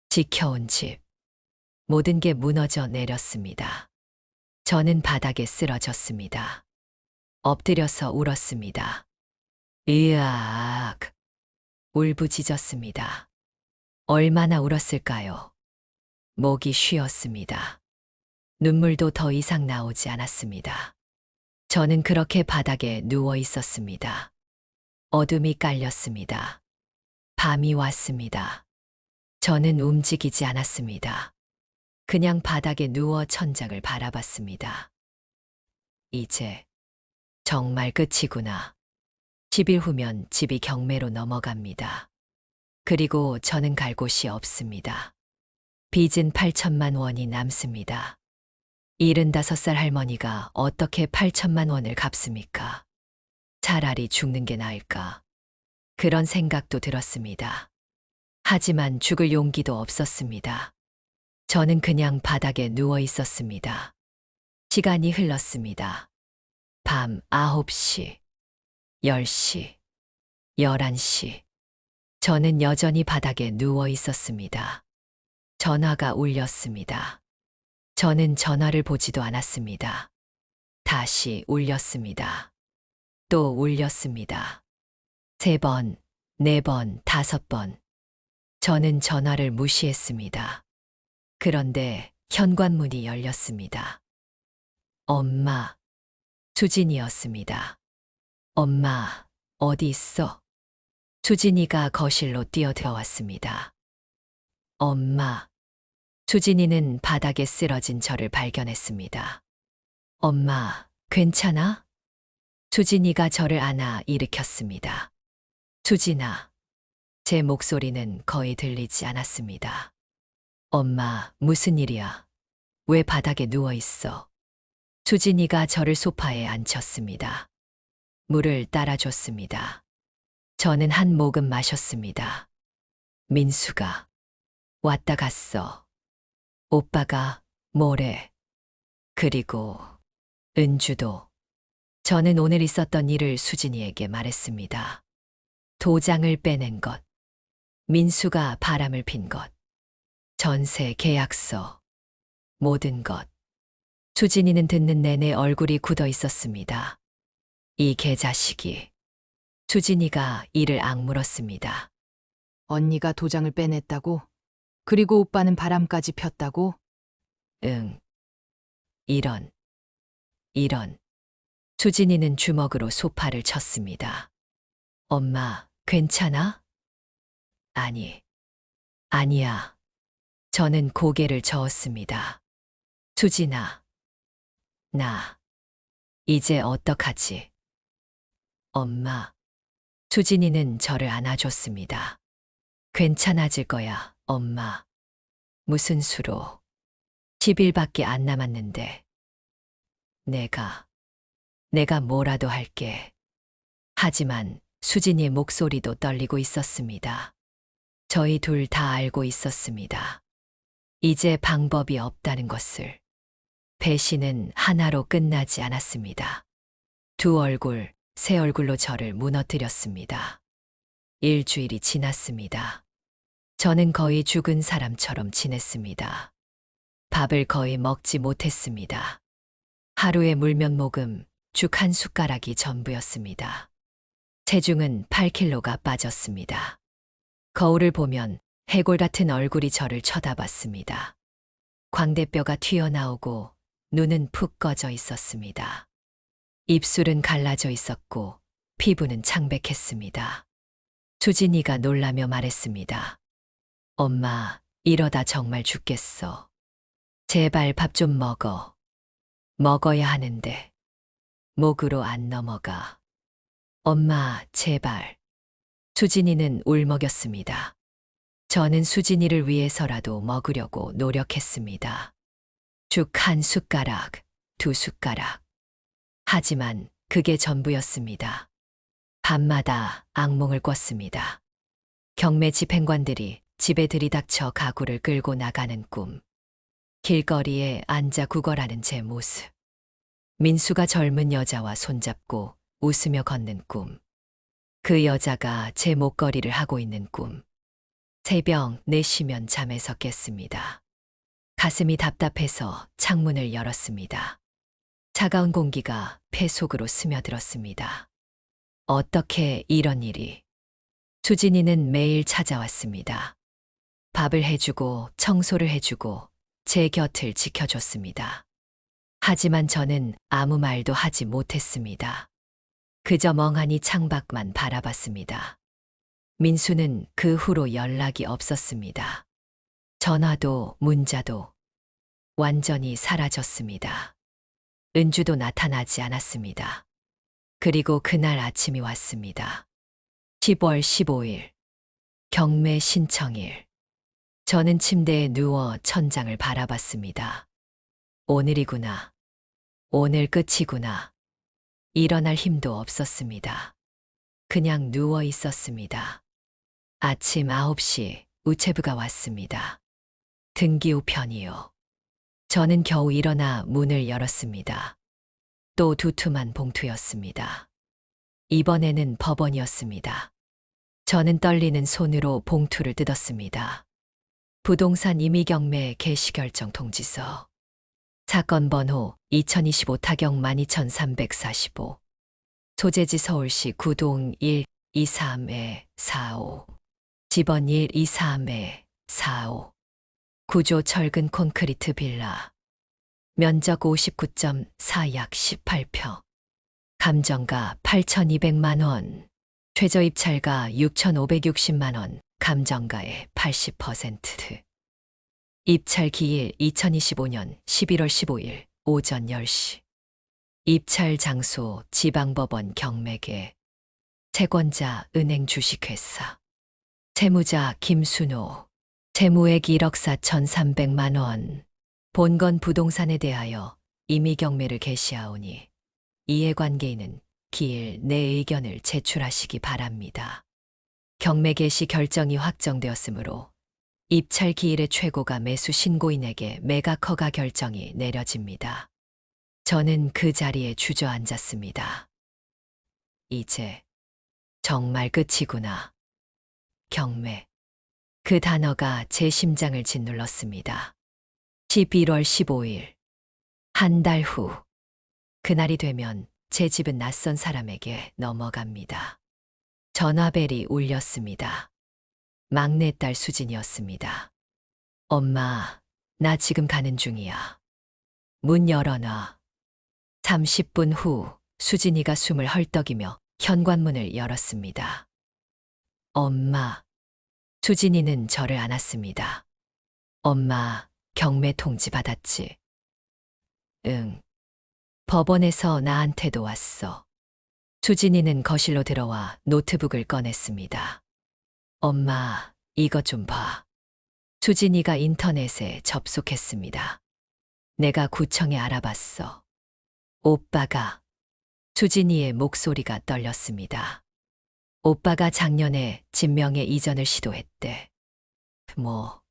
지켜온 집, 모든 게 무너져 내렸습니다. 저는 바닥에 쓰러졌습니다. 엎드려서 울었습니다. 으악! 울부짖었습니다. 얼마나 울었을까요? 목이 쉬었습니다. 눈물도 더 이상 나오지 않았습니다. 저는 그렇게 바닥에 누워 있었습니다. 어둠이 깔렸습니다. 밤이 왔습니다. 저는 움직이지 않았습니다. 그냥 바닥에 누워 천장을 바라봤습니다. 이제 정말 끝이구나. 10일 후면 집이 경매로 넘어갑니다. 그리고 저는 갈 곳이 없습니다. 빚은 8천만 원이 남습니다. 75살 할머니가 어떻게 8천만 원을 갚습니까? 차라리 죽는 게 나을까? 그런 생각도 들었습니다. 하지만 죽을 용기도 없었습니다. 저는 그냥 바닥에 누워 있었습니다. 시간이 흘렀습니다. 밤 9시, 10시, 11시. 저는 여전히 바닥에 누워 있었습니다. 전화가 울렸습니다. 저는 전화를 보지도 않았습니다. 다시 울렸습니다. 또 울렸습니다. 3번, 4번, 5번. 저는 전화를 무시했습니다. 그런데 현관문이 열렸습니다. 엄마, 수진이었습니다. 엄마, 어디 있어? 수진이가 거실로 뛰어들어왔습니다. 엄마, 수진이는 바닥에 쓰러진 저를 발견했습니다. 엄마, 괜찮아? 수진이가 저를 안아 일으켰습니다. 수진아, 제 목소리는 거의 들리지 않았습니다. 엄마, 무슨 일이야? 왜 바닥에 누워 있어? 수진이가 저를 소파에 앉혔습니다. 물을 따라줬습니다. 저는 한 모금 마셨습니다. 민수가 왔다 갔어. 오빠가 뭐래? 그리고 은주도. 저는 오늘 있었던 일을 수진이에게 말했습니다. 도장을 빼낸 것, 민수가 바람을 핀 것, 전세 계약서, 모든 것. 수진이는 듣는 내내 얼굴이 굳어 있었습니다. 이 개자식이. 수진이가 이를 악물었습니다. 언니가 도장을 빼냈다고? 그리고 오빠는 바람까지 폈다고? 응. 이런. 수진이는 주먹으로 소파를 쳤습니다. 엄마, 괜찮아? 아니야. 저는 고개를 저었습니다. 수진아, 나, 이제 어떡하지? 엄마. 수진이는 저를 안아줬습니다. 괜찮아질 거야, 엄마. 무슨 수로? 10일밖에 안 남았는데. 내가 뭐라도 할게. 하지만 수진이의 목소리도 떨리고 있었습니다. 저희 둘 다 알고 있었습니다. 이제 방법이 없다는 것을. 배신은 하나로 끝나지 않았습니다. 두 얼굴, 새 얼굴로 저를 무너뜨렸습니다. 일주일이 지났습니다. 저는 거의 죽은 사람처럼 지냈습니다. 밥을 거의 먹지 못했습니다. 하루에 물면 모금, 죽 한 숟가락이 전부였습니다. 체중은 8kg가 빠졌습니다. 거울을 보면 해골 같은 얼굴이 저를 쳐다봤습니다. 광대뼈가 튀어나오고 눈은 푹 꺼져 있었습니다. 입술은 갈라져 있었고 피부는 창백했습니다. 수진이가 놀라며 말했습니다. 엄마, 이러다 정말 죽겠어. 제발 밥 좀 먹어. 먹어야 하는데. 목으로 안 넘어가. 엄마, 제발. 수진이는 울먹였습니다. 저는 수진이를 위해서라도 먹으려고 노력했습니다. 죽 한 숟가락, 두 숟가락. 하지만 그게 전부였습니다. 밤마다 악몽을 꿨습니다. 경매 집행관들이 집에 들이닥쳐 가구를 끌고 나가는 꿈. 길거리에 앉아 구걸하는 제 모습. 민수가 젊은 여자와 손잡고 웃으며 걷는 꿈. 그 여자가 제 목걸이를 하고 있는 꿈. 새벽 4시면 잠에서 깼습니다. 가슴이 답답해서 창문을 열었습니다. 차가운 공기가 폐 속으로 스며들었습니다. 어떻게 이런 일이? 수진이는 매일 찾아왔습니다. 밥을 해주고 청소를 해주고 제 곁을 지켜줬습니다. 하지만 저는 아무 말도 하지 못했습니다. 그저 멍하니 창밖만 바라봤습니다. 민수는 그 후로 연락이 없었습니다. 전화도 문자도 완전히 사라졌습니다. 은주도 나타나지 않았습니다. 그리고 그날 아침이 왔습니다. 10월 15일, 경매 신청일. 저는 침대에 누워 천장을 바라봤습니다. 오늘이구나. 오늘 끝이구나. 일어날 힘도 없었습니다. 그냥 누워 있었습니다. 아침 9시 우체부가 왔습니다. 등기 우편이요. 저는 겨우 일어나 문을 열었습니다. 또 두툼한 봉투였습니다. 이번에는 법원이었습니다. 저는 떨리는 손으로 봉투를 뜯었습니다. 부동산 임의경매 개시결정 통지서. 사건 번호 2025 타경 12345. 소재지 서울시 구동 1 23245. 집원 1 23245. 구조 철근 콘크리트 빌라. 면적 59.4 약 18평. 감정가 8,200만 원. 최저 입찰가 6,560만 원. 감정가의 80%. 입찰 기일 2025년 11월 15일 오전 10시. 입찰 장소 지방법원 경매계. 채권자 은행 주식회사. 채무자 김순호. 채무액 1억 4,300만 원. 본건 부동산에 대하여 임의경매를 개시하오니 이해관계인은 기일 내 의견을 제출하시기 바랍니다. 경매 개시 결정이 확정되었으므로 입찰 기일의 최고가 매수 신고인에게 매각 허가 결정이 내려집니다. 저는 그 자리에 주저앉았습니다. 이제 정말 끝이구나. 경매. 그 단어가 제 심장을 짓눌렀습니다. 11월 15일. 한 달 후. 그날이 되면 제 집은 낯선 사람에게 넘어갑니다. 전화벨이 울렸습니다. 막내딸 수진이었습니다. 엄마, 나 지금 가는 중이야. 문 열어놔. 30분 후 수진이가 숨을 헐떡이며 현관문을 열었습니다. 엄마. 수진이는 저를 안았습니다. 엄마, 경매 통지 받았지? 응. 법원에서 나한테도 왔어. 수진이는 거실로 들어와 노트북을 꺼냈습니다. 엄마, 이거 좀 봐. 수진이가 인터넷에 접속했습니다. 내가 구청에 알아봤어. 오빠가. 수진이의 목소리가 떨렸습니다. 오빠가 작년에 집명의 이전을 시도했대. 뭐.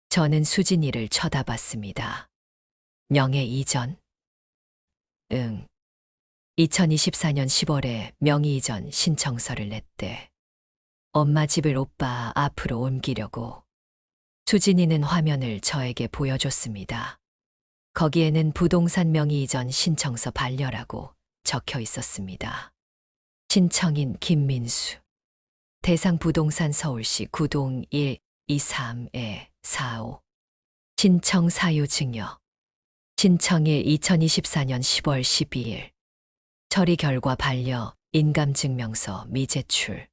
저는 수진이를 쳐다봤습니다. 명예 이전? 응. 2024년 10월에 명의 이전 신청서를 냈대. 엄마 집을 오빠 앞으로 옮기려고. 수진이는 화면을 저에게 보여줬습니다. 거기에는 부동산 명의 이전 신청서 반려라고 적혀 있었습니다. 신청인 김민수. 대상 부동산 서울시 구동 1 23245. 신청 사유 증여. 신청일 2024년 10월 12일. 처리 결과 반려, 인감증명서 미제출.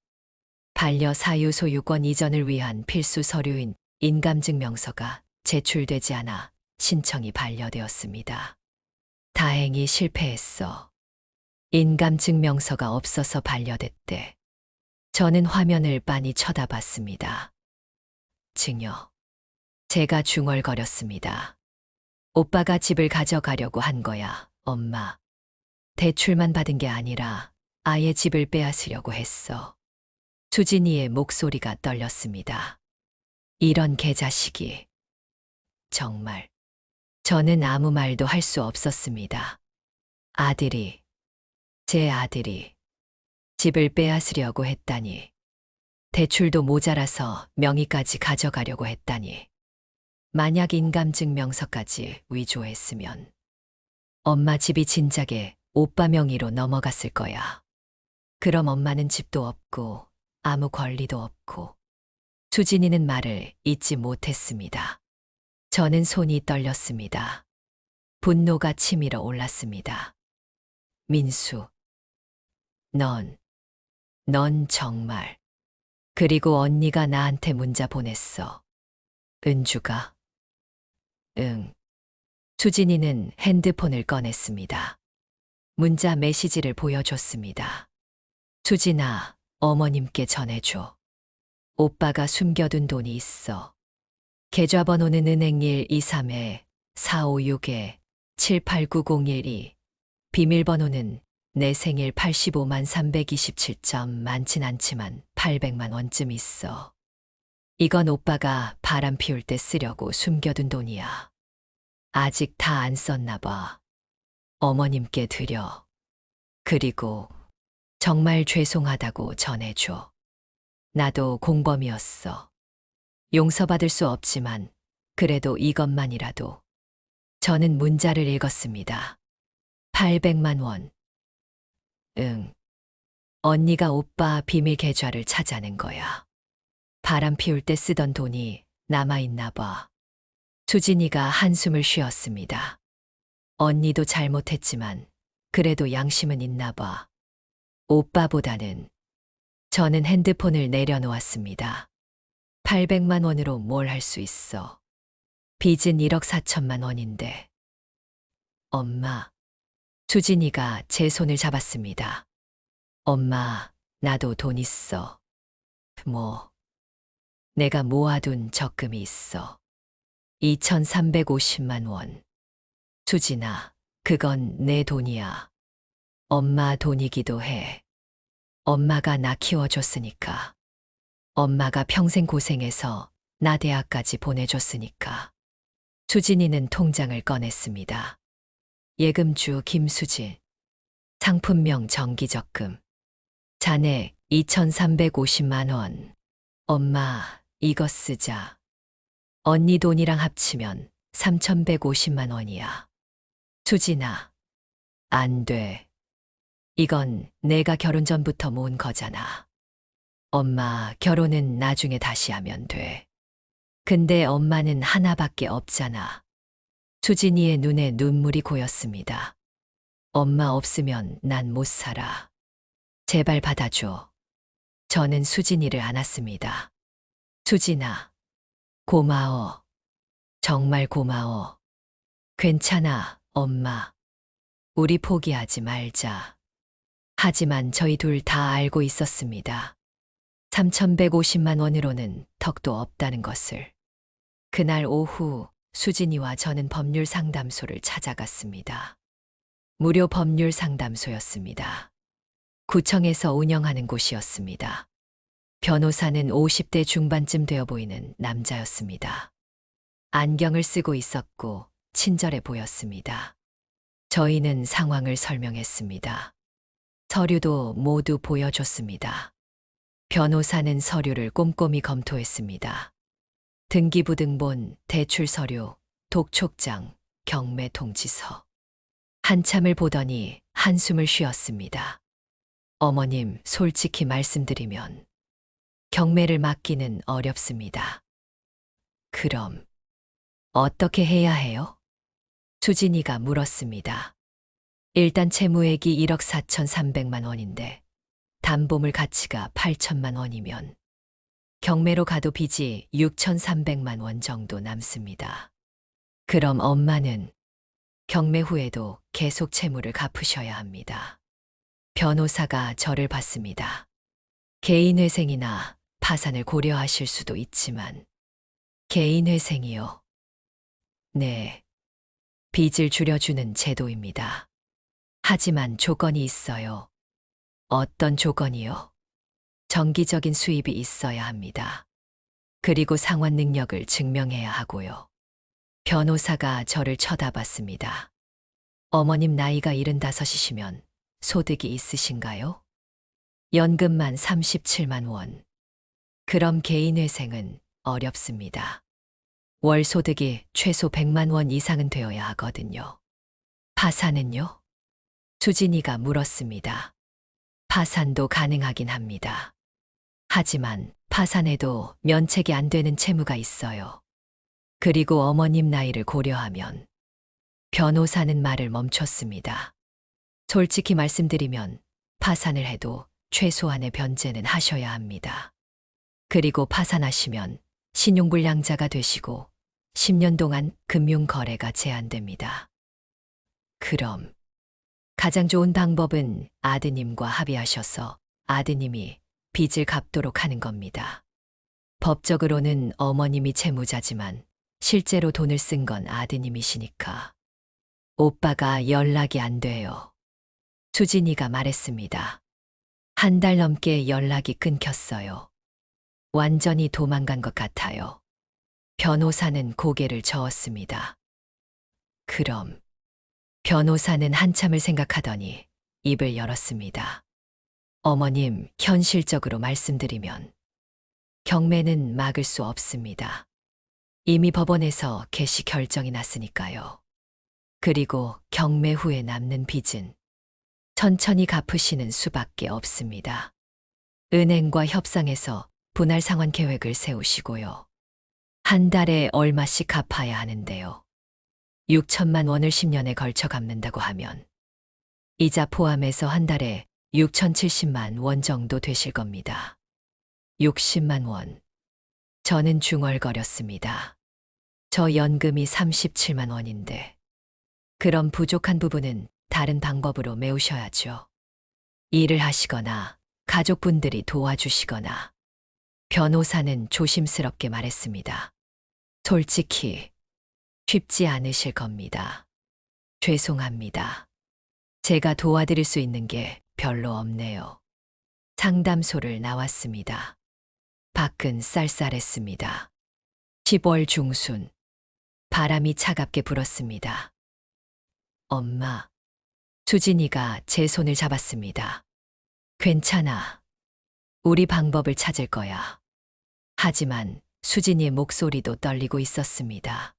반려 사유 소유권 이전을 위한 필수 서류인 인감증명서가 제출되지 않아 신청이 반려되었습니다. 다행히 실패했어. 인감증명서가 없어서 반려됐대. 저는 화면을 빤히 쳐다봤습니다. 증여. 제가 중얼거렸습니다. 오빠가 집을 가져가려고 한 거야, 엄마. 대출만 받은 게 아니라 아예 집을 빼앗으려고 했어. 수진이의 목소리가 떨렸습니다. 이런 개자식이. 정말. 저는 아무 말도 할 수 없었습니다. 제 아들이 집을 빼앗으려고 했다니. 대출도 모자라서 명의까지 가져가려고 했다니. 만약 인감증명서까지 위조했으면 엄마 집이 진작에 오빠 명의로 넘어갔을 거야. 그럼 엄마는 집도 없고 아무 권리도 없고. 수진이는 말을 잇지 못했습니다. 저는 손이 떨렸습니다. 분노가 치밀어 올랐습니다. 민수, 넌 정말. 그리고 언니가 나한테 문자 보냈어. 은주가. 응. 수진이는 핸드폰을 꺼냈습니다. 문자 메시지를 보여줬습니다. 수진아, 어머님께 전해줘. 오빠가 숨겨둔 돈이 있어. 계좌번호는 은행 123-456-789012. 비밀번호는 내 생일 85만 327점 많진 않지만 800만 원쯤 있어. 이건 오빠가 바람 피울 때 쓰려고 숨겨둔 돈이야. 아직 다 안 썼나 봐. 어머님께 드려. 그리고 정말 죄송하다고 전해줘. 나도 공범이었어. 용서받을 수 없지만 그래도 이것만이라도. 저는 문자를 읽었습니다. 800만 원. 응. 언니가 오빠 비밀 계좌를 찾아낸 거야. 바람 피울 때 쓰던 돈이 남아있나 봐. 수진이가 한숨을 쉬었습니다. 언니도 잘못했지만 그래도 양심은 있나 봐. 오빠보다는. 저는 핸드폰을 내려놓았습니다. 800만 원으로 뭘 할 수 있어. 빚은 1억 4천만 원인데. 엄마. 수진이가 제 손을 잡았습니다. 엄마, 나도 돈 있어. 내가 모아둔 적금이 있어. 2,350만 원. 수진아, 그건 내 돈이야. 엄마 돈이기도 해. 엄마가 나 키워줬으니까. 엄마가 평생 고생해서 나 대학까지 보내줬으니까. 수진이는 통장을 꺼냈습니다. 예금주 김수진. 상품명 정기적금. 잔액 2,350만 원. 엄마, 이거 쓰자. 언니 돈이랑 합치면 3,150만 원이야. 수진아, 안 돼. 이건 내가 결혼 전부터 모은 거잖아. 엄마, 결혼은 나중에 다시 하면 돼. 근데 엄마는 하나밖에 없잖아. 수진이의 눈에 눈물이 고였습니다. 엄마 없으면 난 못 살아. 제발 받아줘. 저는 수진이를 안았습니다. 수진아, 고마워. 정말 고마워. 괜찮아, 엄마. 우리 포기하지 말자. 하지만 저희 둘 다 알고 있었습니다. 3,150만 원으로는 턱도 없다는 것을. 그날 오후 수진이와 저는 법률 상담소를 찾아갔습니다. 무료 법률 상담소였습니다. 구청에서 운영하는 곳이었습니다. 변호사는 50대 중반쯤 되어 보이는 남자였습니다. 안경을 쓰고 있었고 친절해 보였습니다. 저희는 상황을 설명했습니다. 서류도 모두 보여줬습니다. 변호사는 서류를 꼼꼼히 검토했습니다. 등기부등본, 대출서류, 독촉장, 경매통지서. 한참을 보더니 한숨을 쉬었습니다. 어머님, 솔직히 말씀드리면 경매를 맡기는 어렵습니다. 그럼 어떻게 해야 해요? 수진이가 물었습니다. 일단 채무액이 1억 4,300만 원인데 담보물 가치가 8천만 원이면 경매로 가도 빚이 6,300만 원 정도 남습니다. 그럼 엄마는 경매 후에도 계속 채무를 갚으셔야 합니다. 변호사가 저를 봤습니다. 개인회생이나 파산을 고려하실 수도 있지만 개인회생이요. 네. 빚을 줄여주는 제도입니다. 하지만 조건이 있어요. 어떤 조건이요? 정기적인 수입이 있어야 합니다. 그리고 상환 능력을 증명해야 하고요. 변호사가 저를 쳐다봤습니다. 어머님 나이가 75이시면 소득이 있으신가요? 연금만 37만 원. 그럼 개인회생은 어렵습니다. 월 소득이 최소 100만 원 이상은 되어야 하거든요. 파산은요? 수진이가 물었습니다. 파산도 가능하긴 합니다. 하지만 파산해도 면책이 안 되는 채무가 있어요. 그리고 어머님 나이를 고려하면 변호사는 말을 멈췄습니다. 솔직히 말씀드리면 파산을 해도 최소한의 변제는 하셔야 합니다. 그리고 파산하시면 신용불량자가 되시고 10년 동안 금융거래가 제한됩니다. 그럼 가장 좋은 방법은 아드님과 합의하셔서 아드님이 빚을 갚도록 하는 겁니다. 법적으로는 어머님이 채무자지만 실제로 돈을 쓴 건 아드님이시니까. 오빠가 연락이 안 돼요. 수진이가 말했습니다. 한 달 넘게 연락이 끊겼어요. 완전히 도망간 것 같아요. 변호사는 고개를 저었습니다. 그럼 변호사는 한참을 생각하더니 입을 열었습니다. 어머님, 현실적으로 말씀드리면 경매는 막을 수 없습니다. 이미 법원에서 개시 결정이 났으니까요. 그리고 경매 후에 남는 빚은 천천히 갚으시는 수밖에 없습니다. 은행과 협상해서 분할 상환 계획을 세우시고요. 한 달에 얼마씩 갚아야 하는데요. 6천만 원을 10년에 걸쳐 갚는다고 하면 이자 포함해서 한 달에 6,070만 원 정도 되실 겁니다. 60만 원. 저는 중얼거렸습니다. 저 연금이 37만 원인데. 그럼 부족한 부분은 다른 방법으로 메우셔야죠. 일을 하시거나 가족분들이 도와주시거나. 변호사는 조심스럽게 말했습니다. 솔직히 쉽지 않으실 겁니다. 죄송합니다. 제가 도와드릴 수 있는 게 별로 없네요. 상담소를 나왔습니다. 밖은 쌀쌀했습니다. 10월 중순. 바람이 차갑게 불었습니다. 엄마. 수진이가 제 손을 잡았습니다. 괜찮아. 우리 방법을 찾을 거야. 하지만 수진이의 목소리도 떨리고 있었습니다.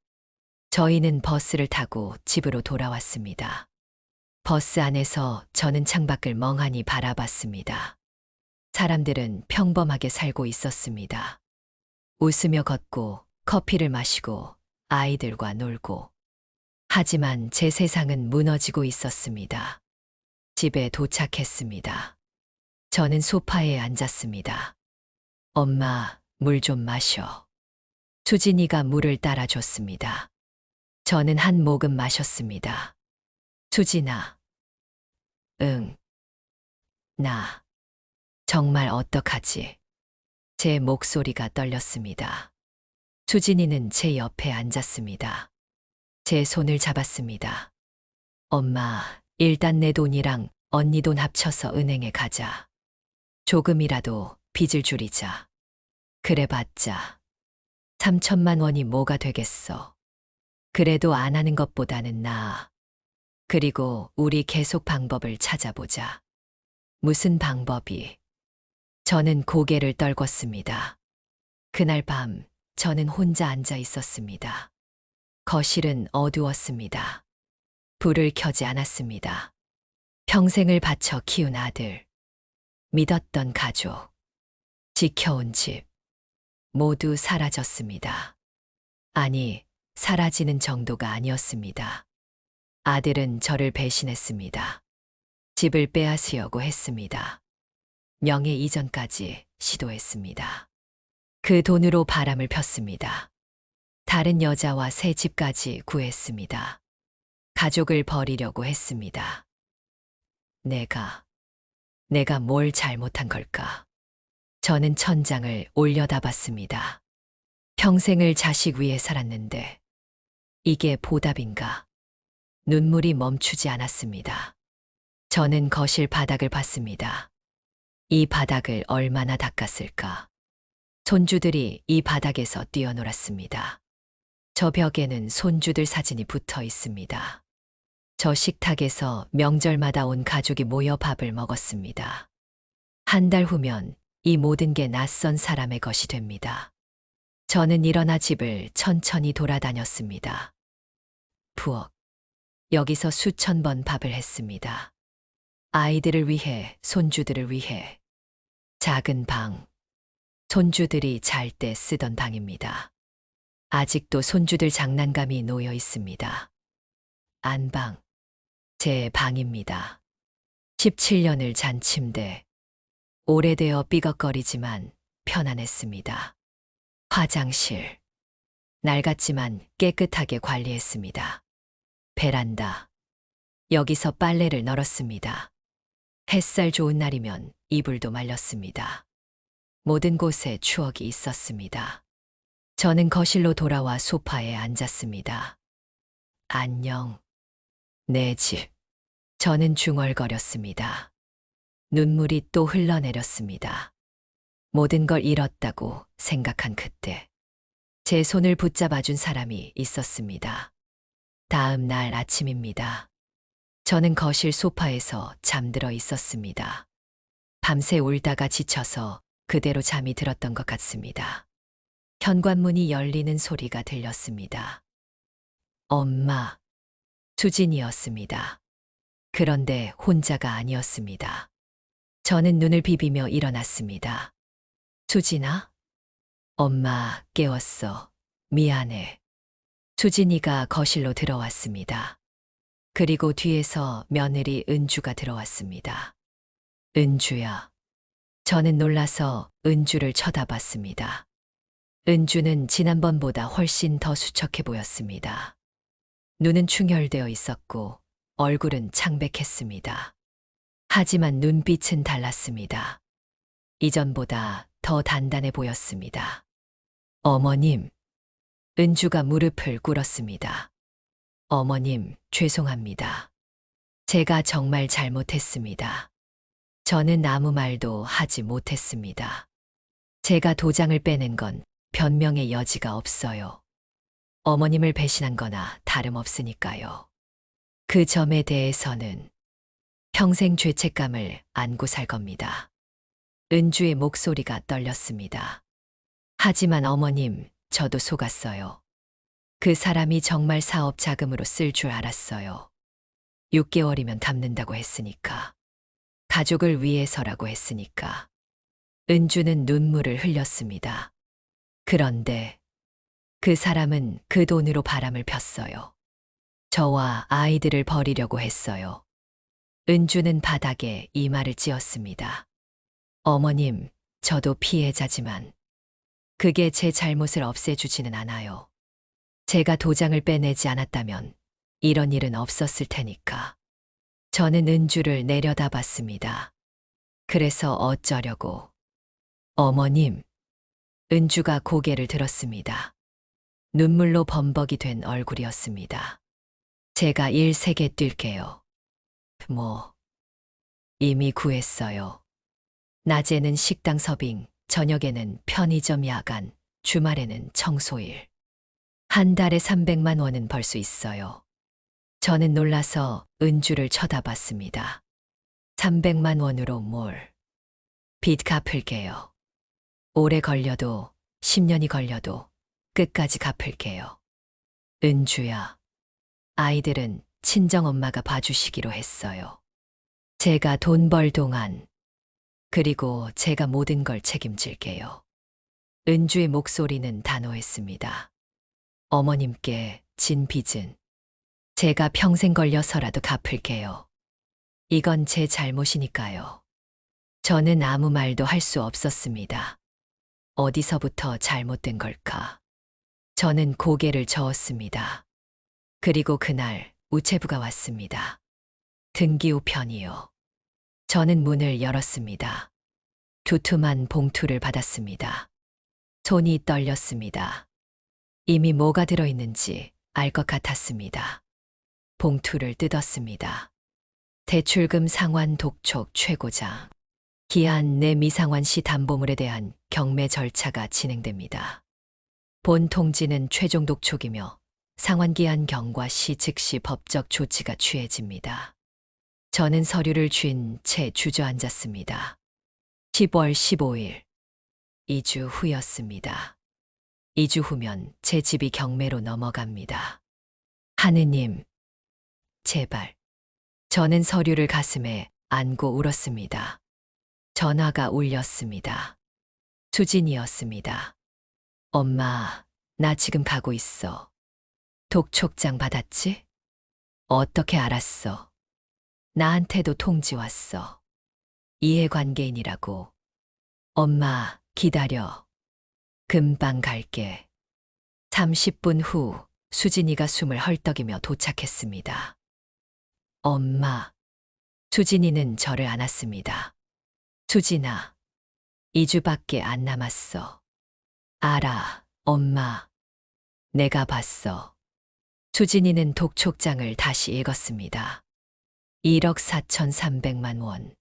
저희는 버스를 타고 집으로 돌아왔습니다. 버스 안에서 저는 창밖을 멍하니 바라봤습니다. 사람들은 평범하게 살고 있었습니다. 웃으며 걷고 커피를 마시고 아이들과 놀고. 하지만 제 세상은 무너지고 있었습니다. 집에 도착했습니다. 저는 소파에 앉았습니다. 엄마, 물 좀 마셔. 수진이가 물을 따라줬습니다. 저는 한 모금 마셨습니다. 수진아. 응. 나. 정말 어떡하지? 제 목소리가 떨렸습니다. 수진이는 제 옆에 앉았습니다. 제 손을 잡았습니다. 엄마, 일단 내 돈이랑 언니 돈 합쳐서 은행에 가자. 조금이라도 빚을 줄이자. 그래봤자 3천만 원이 뭐가 되겠어. 그래도 안 하는 것보다는 나아. 그리고 우리 계속 방법을 찾아보자. 무슨 방법이? 저는 고개를 떨궜습니다. 그날 밤 저는 혼자 앉아 있었습니다. 거실은 어두웠습니다. 불을 켜지 않았습니다. 평생을 바쳐 키운 아들, 믿었던 가족, 지켜온 집, 모두 사라졌습니다. 아니, 사라지는 정도가 아니었습니다. 아들은 저를 배신했습니다. 집을 빼앗으려고 했습니다. 명예 이전까지 시도했습니다. 그 돈으로 바람을 폈습니다. 다른 여자와 새 집까지 구했습니다. 가족을 버리려고 했습니다. 내가 뭘 잘못한 걸까? 저는 천장을 올려다봤습니다. 평생을 자식 위해 살았는데 이게 보답인가? 눈물이 멈추지 않았습니다. 저는 거실 바닥을 봤습니다. 이 바닥을 얼마나 닦았을까? 손주들이 이 바닥에서 뛰어놀았습니다. 저 벽에는 손주들 사진이 붙어 있습니다. 저 식탁에서 명절마다 온 가족이 모여 밥을 먹었습니다. 한 달 후면 이 모든 게 낯선 사람의 것이 됩니다. 저는 일어나 집을 천천히 돌아다녔습니다. 부엌. 여기서 수천 번 밥을 했습니다. 아이들을 위해, 손주들을 위해. 작은 방. 손주들이 잘 때 쓰던 방입니다. 아직도 손주들 장난감이 놓여 있습니다. 안방. 제 방입니다. 17년을 잔 침대. 오래되어 삐걱거리지만 편안했습니다. 화장실. 낡았지만 깨끗하게 관리했습니다. 베란다. 여기서 빨래를 널었습니다. 햇살 좋은 날이면 이불도 말렸습니다. 모든 곳에 추억이 있었습니다. 저는 거실로 돌아와 소파에 앉았습니다. 안녕. 내 집. 저는 중얼거렸습니다. 눈물이 또 흘러내렸습니다. 모든 걸 잃었다고 생각한 그때 제 손을 붙잡아준 사람이 있었습니다. 다음 날 아침입니다. 저는 거실 소파에서 잠들어 있었습니다. 밤새 울다가 지쳐서 그대로 잠이 들었던 것 같습니다. 현관문이 열리는 소리가 들렸습니다. 엄마. 수진이었습니다. 그런데 혼자가 아니었습니다. 저는 눈을 비비며 일어났습니다. 수진아? 엄마, 깨웠어. 미안해. 수진이가 거실로 들어왔습니다. 그리고 뒤에서 며느리 은주가 들어왔습니다. 은주야. 저는 놀라서 은주를 쳐다봤습니다. 은주는 지난번보다 훨씬 더 수척해 보였습니다. 눈은 충혈되어 있었고 얼굴은 창백했습니다. 하지만 눈빛은 달랐습니다. 이전보다 더 단단해 보였습니다. 어머님. 은주가 무릎을 꿇었습니다. 어머님, 죄송합니다. 제가 정말 잘못했습니다. 저는 아무 말도 하지 못했습니다. 제가 도장을 빼낸 건 변명의 여지가 없어요. 어머님을 배신한 거나 다름없으니까요. 그 점에 대해서는 평생 죄책감을 안고 살 겁니다. 은주의 목소리가 떨렸습니다. 하지만 어머님, 저도 속았어요. 그 사람이 정말 사업 자금으로 쓸 줄 알았어요. 6개월이면 갚는다고 했으니까. 가족을 위해서라고 했으니까. 은주는 눈물을 흘렸습니다. 그런데 그 사람은 그 돈으로 바람을 폈어요. 저와 아이들을 버리려고 했어요. 은주는 바닥에 이마를 찧었습니다. 어머님, 저도 피해자지만 그게 제 잘못을 없애주지는 않아요. 제가 도장을 빼내지 않았다면 이런 일은 없었을 테니까. 저는 은주를 내려다봤습니다. 그래서 어쩌려고. 어머님. 은주가 고개를 들었습니다. 눈물로 범벅이 된 얼굴이었습니다. 제가 일 3개 뛸게요. 이미 구했어요. 낮에는 식당 서빙, 저녁에는 편의점 야간, 주말에는 청소일. 한 달에 300만 원은 벌 수 있어요. 저는 놀라서 은주를 쳐다봤습니다. 300만 원으로 뭘? 빚 갚을게요. 오래 걸려도 10년이 걸려도 끝까지 갚을게요. 은주야. 아이들은 친정엄마가 봐주시기로 했어요. 제가 돈 벌 동안 그리고 제가 모든 걸 책임질게요. 은주의 목소리는 단호했습니다. 어머님께 진 빚은 제가 평생 걸려서라도 갚을게요. 이건 제 잘못이니까요. 저는 아무 말도 할 수 없었습니다. 어디서부터 잘못된 걸까? 저는 고개를 저었습니다. 그리고 그날 우체부가 왔습니다. 등기우편이요. 저는 문을 열었습니다. 두툼한 봉투를 받았습니다. 손이 떨렸습니다. 이미 뭐가 들어있는지 알 것 같았습니다. 봉투를 뜯었습니다. 대출금 상환 독촉 최고장. 기한 내 미상환 시 담보물에 대한 경매 절차가 진행됩니다. 본 통지는 최종 독촉이며 상환기한 경과 시 즉시 법적 조치가 취해집니다. 저는 서류를 쥔 채 주저앉았습니다. 10월 15일. 2주 후였습니다. 2주 후면 제 집이 경매로 넘어갑니다. 하느님, 제발. 저는 서류를 가슴에 안고 울었습니다. 전화가 울렸습니다. 수진이었습니다. 엄마, 나 지금 가고 있어. 독촉장 받았지? 어떻게 알았어? 나한테도 통지 왔어. 이해관계인이라고. 엄마, 기다려. 금방 갈게. 30분 후 수진이가 숨을 헐떡이며 도착했습니다. 엄마. 수진이는 저를 안았습니다. 수진아, 2주밖에 안 남았어. 알아, 엄마. 내가 봤어. 수진이는 독촉장을 다시 읽었습니다. 1억 4,300만 원.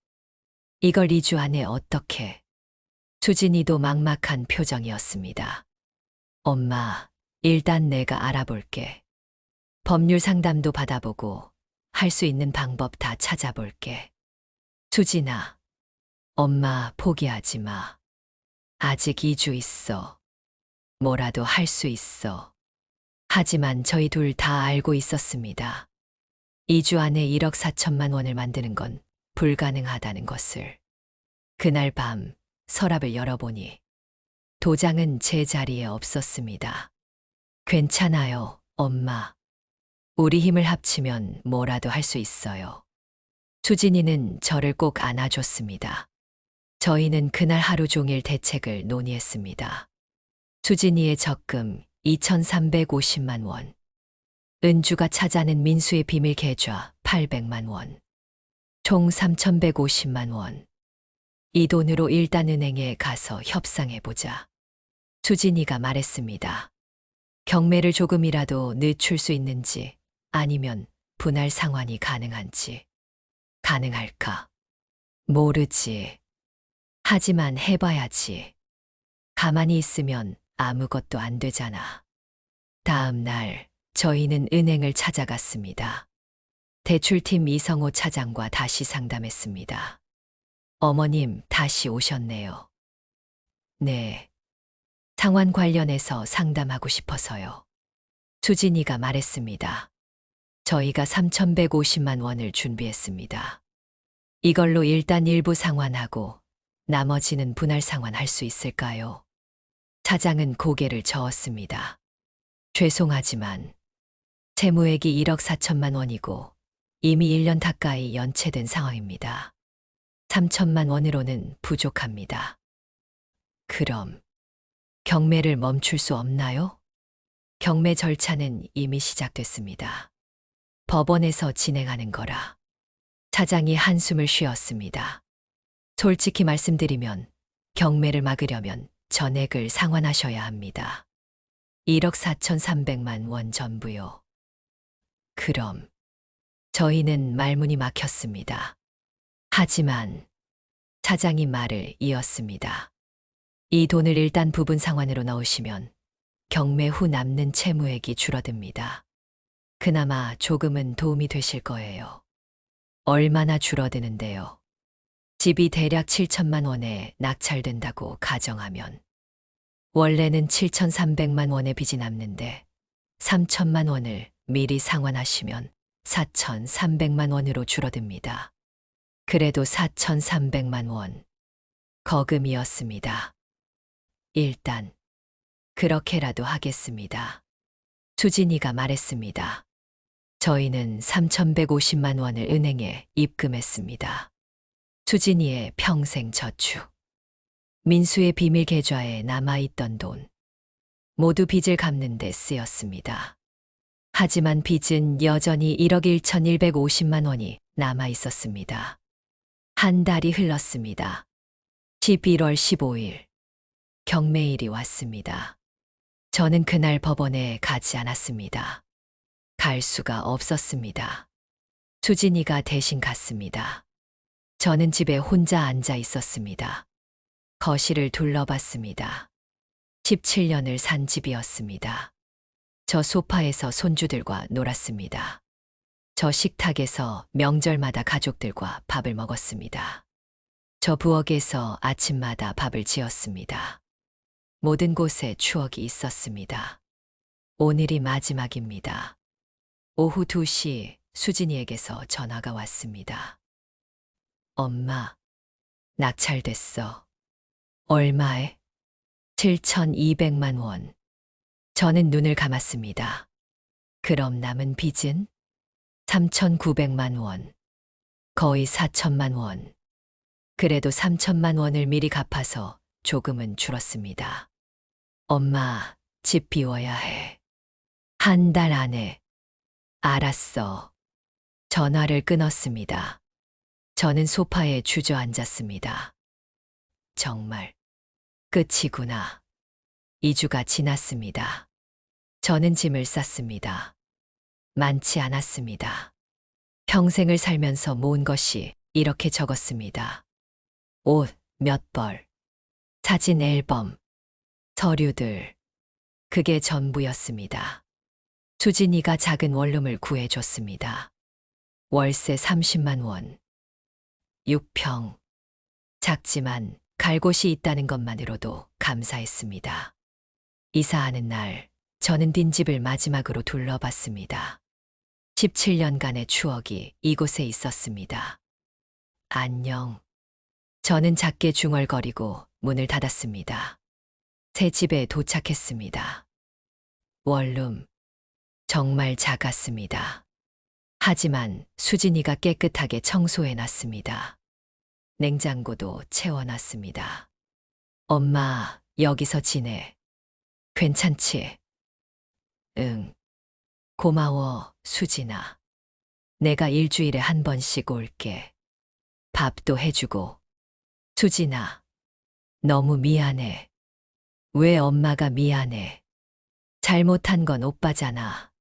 이걸 2주 안에 어떻게? 수진이도 막막한 표정이었습니다. 엄마, 일단 내가 알아볼게. 법률 상담도 받아보고 할 수 있는 방법 다 찾아볼게. 수진아, 엄마 포기하지 마. 아직 2주 있어. 뭐라도 할 수 있어. 하지만 저희 둘 다 알고 있었습니다. 2주 안에 1억 4천만 원을 만드는 건 불가능하다는 것을. 그날 밤 서랍을 열어보니 도장은 제 자리에 없었습니다. 괜찮아요, 엄마. 우리 힘을 합치면 뭐라도 할 수 있어요. 수진이는 저를 꼭 안아줬습니다. 저희는 그날 하루 종일 대책을 논의했습니다. 수진이의 적금 2,350만 원. 은주가 찾아낸 민수의 비밀 계좌 800만 원. 총 3,150만 원. 이 돈으로 일단 은행에 가서 협상해보자. 수진이가 말했습니다. 경매를 조금이라도 늦출 수 있는지 아니면 분할 상환이 가능한지. 가능할까? 모르지. 하지만 해봐야지. 가만히 있으면 아무것도 안 되잖아. 다음 날 저희는 은행을 찾아갔습니다. 대출팀 이성호 차장과 다시 상담했습니다. 어머님 다시 오셨네요. 네. 상환 관련해서 상담하고 싶어서요. 수진이가 말했습니다. 저희가 3,150만 원을 준비했습니다. 이걸로 일단 일부 상환하고 나머지는 분할 상환할 수 있을까요? 차장은 고개를 저었습니다. 죄송하지만 채무액이 1억 4천만 원이고 이미 1년 가까이 연체된 상황입니다. 3천만 원으로는 부족합니다. 그럼 경매를 멈출 수 없나요? 경매 절차는 이미 시작됐습니다. 법원에서 진행하는 거라. 차장이 한숨을 쉬었습니다. 솔직히 말씀드리면 경매를 막으려면 전액을 상환하셔야 합니다. 1억 4,300만 원 전부요. 그럼 저희는 말문이 막혔습니다. 하지만 차장이 말을 이었습니다. 이 돈을 일단 부분 상환으로 넣으시면 경매 후 남는 채무액이 줄어듭니다. 그나마 조금은 도움이 되실 거예요. 얼마나 줄어드는데요? 집이 대략 7천만 원에 낙찰된다고 가정하면 원래는 7,300만 원의 빚이 남는데 3천만 원을 미리 상환하시면 4,300만 원으로 줄어듭니다. 그래도 4,300만 원. 거금이었습니다. 일단 그렇게라도 하겠습니다. 수진이가 말했습니다. 저희는 3,150만 원을 은행에 입금했습니다. 수진이의 평생 저축. 민수의 비밀 계좌에 남아있던 돈. 모두 빚을 갚는 데 쓰였습니다. 하지만 빚은 여전히 1억 1,150만 원이 남아있었습니다. 한 달이 흘렀습니다. 11월 15일. 경매일이 왔습니다. 저는 그날 법원에 가지 않았습니다. 갈 수가 없었습니다. 수진이가 대신 갔습니다. 저는 집에 혼자 앉아 있었습니다. 거실을 둘러봤습니다. 17년을 산 집이었습니다. 저 소파에서 손주들과 놀았습니다. 저 식탁에서 명절마다 가족들과 밥을 먹었습니다. 저 부엌에서 아침마다 밥을 지었습니다. 모든 곳에 추억이 있었습니다. 오늘이 마지막입니다. 오후 2시 수진이에게서 전화가 왔습니다. 엄마, 낙찰됐어. 얼마에? 7,200만 원. 저는 눈을 감았습니다. 그럼 남은 빚은? 3,900만 원. 거의 4천만 원. 그래도 3천만 원을 미리 갚아서 조금은 줄었습니다. 엄마, 집 비워야 해. 한 달 안에. 알았어. 전화를 끊었습니다. 저는 소파에 주저앉았습니다. 정말 끝이구나. 2주가 지났습니다. 저는 짐을 쌌습니다. 많지 않았습니다. 평생을 살면서 모은 것이 이렇게 적었습니다. 옷 몇 벌, 사진 앨범, 서류들. 그게 전부였습니다. 수진이가 작은 원룸을 구해줬습니다. 월세 30만 원. 6평. 작지만 갈 곳이 있다는 것만으로도 감사했습니다. 이사하는 날, 저는 빈집을 마지막으로 둘러봤습니다. 17년간의 추억이 이곳에 있었습니다. 안녕. 저는 작게 중얼거리고 문을 닫았습니다. 새 집에 도착했습니다. 원룸. 정말 작았습니다. 하지만 수진이가 깨끗하게 청소해 놨습니다. 냉장고도 채워놨습니다. 엄마, 여기서 지내. 괜찮지? 응. 고마워, 수진아. 내가 일주일에 한 번씩 올게. 밥도 해주고. 수진아, 너무 미안해. 왜 엄마가 미안해? 잘못한 건 오빠잖아.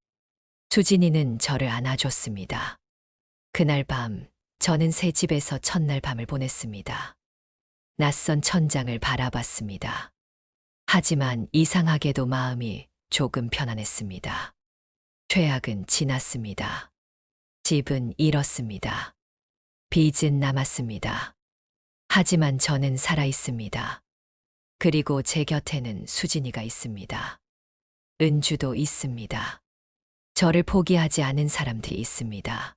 수진이는 저를 안아줬습니다. 그날 밤, 저는 새 집에서 첫날 밤을 보냈습니다. 낯선 천장을 바라봤습니다. 하지만 이상하게도 마음이 조금 편안했습니다. 최악은 지났습니다. 집은 잃었습니다. 빚은 남았습니다. 하지만 저는 살아있습니다. 그리고 제 곁에는 수진이가 있습니다. 은주도 있습니다. 저를 포기하지 않은 사람들이 있습니다.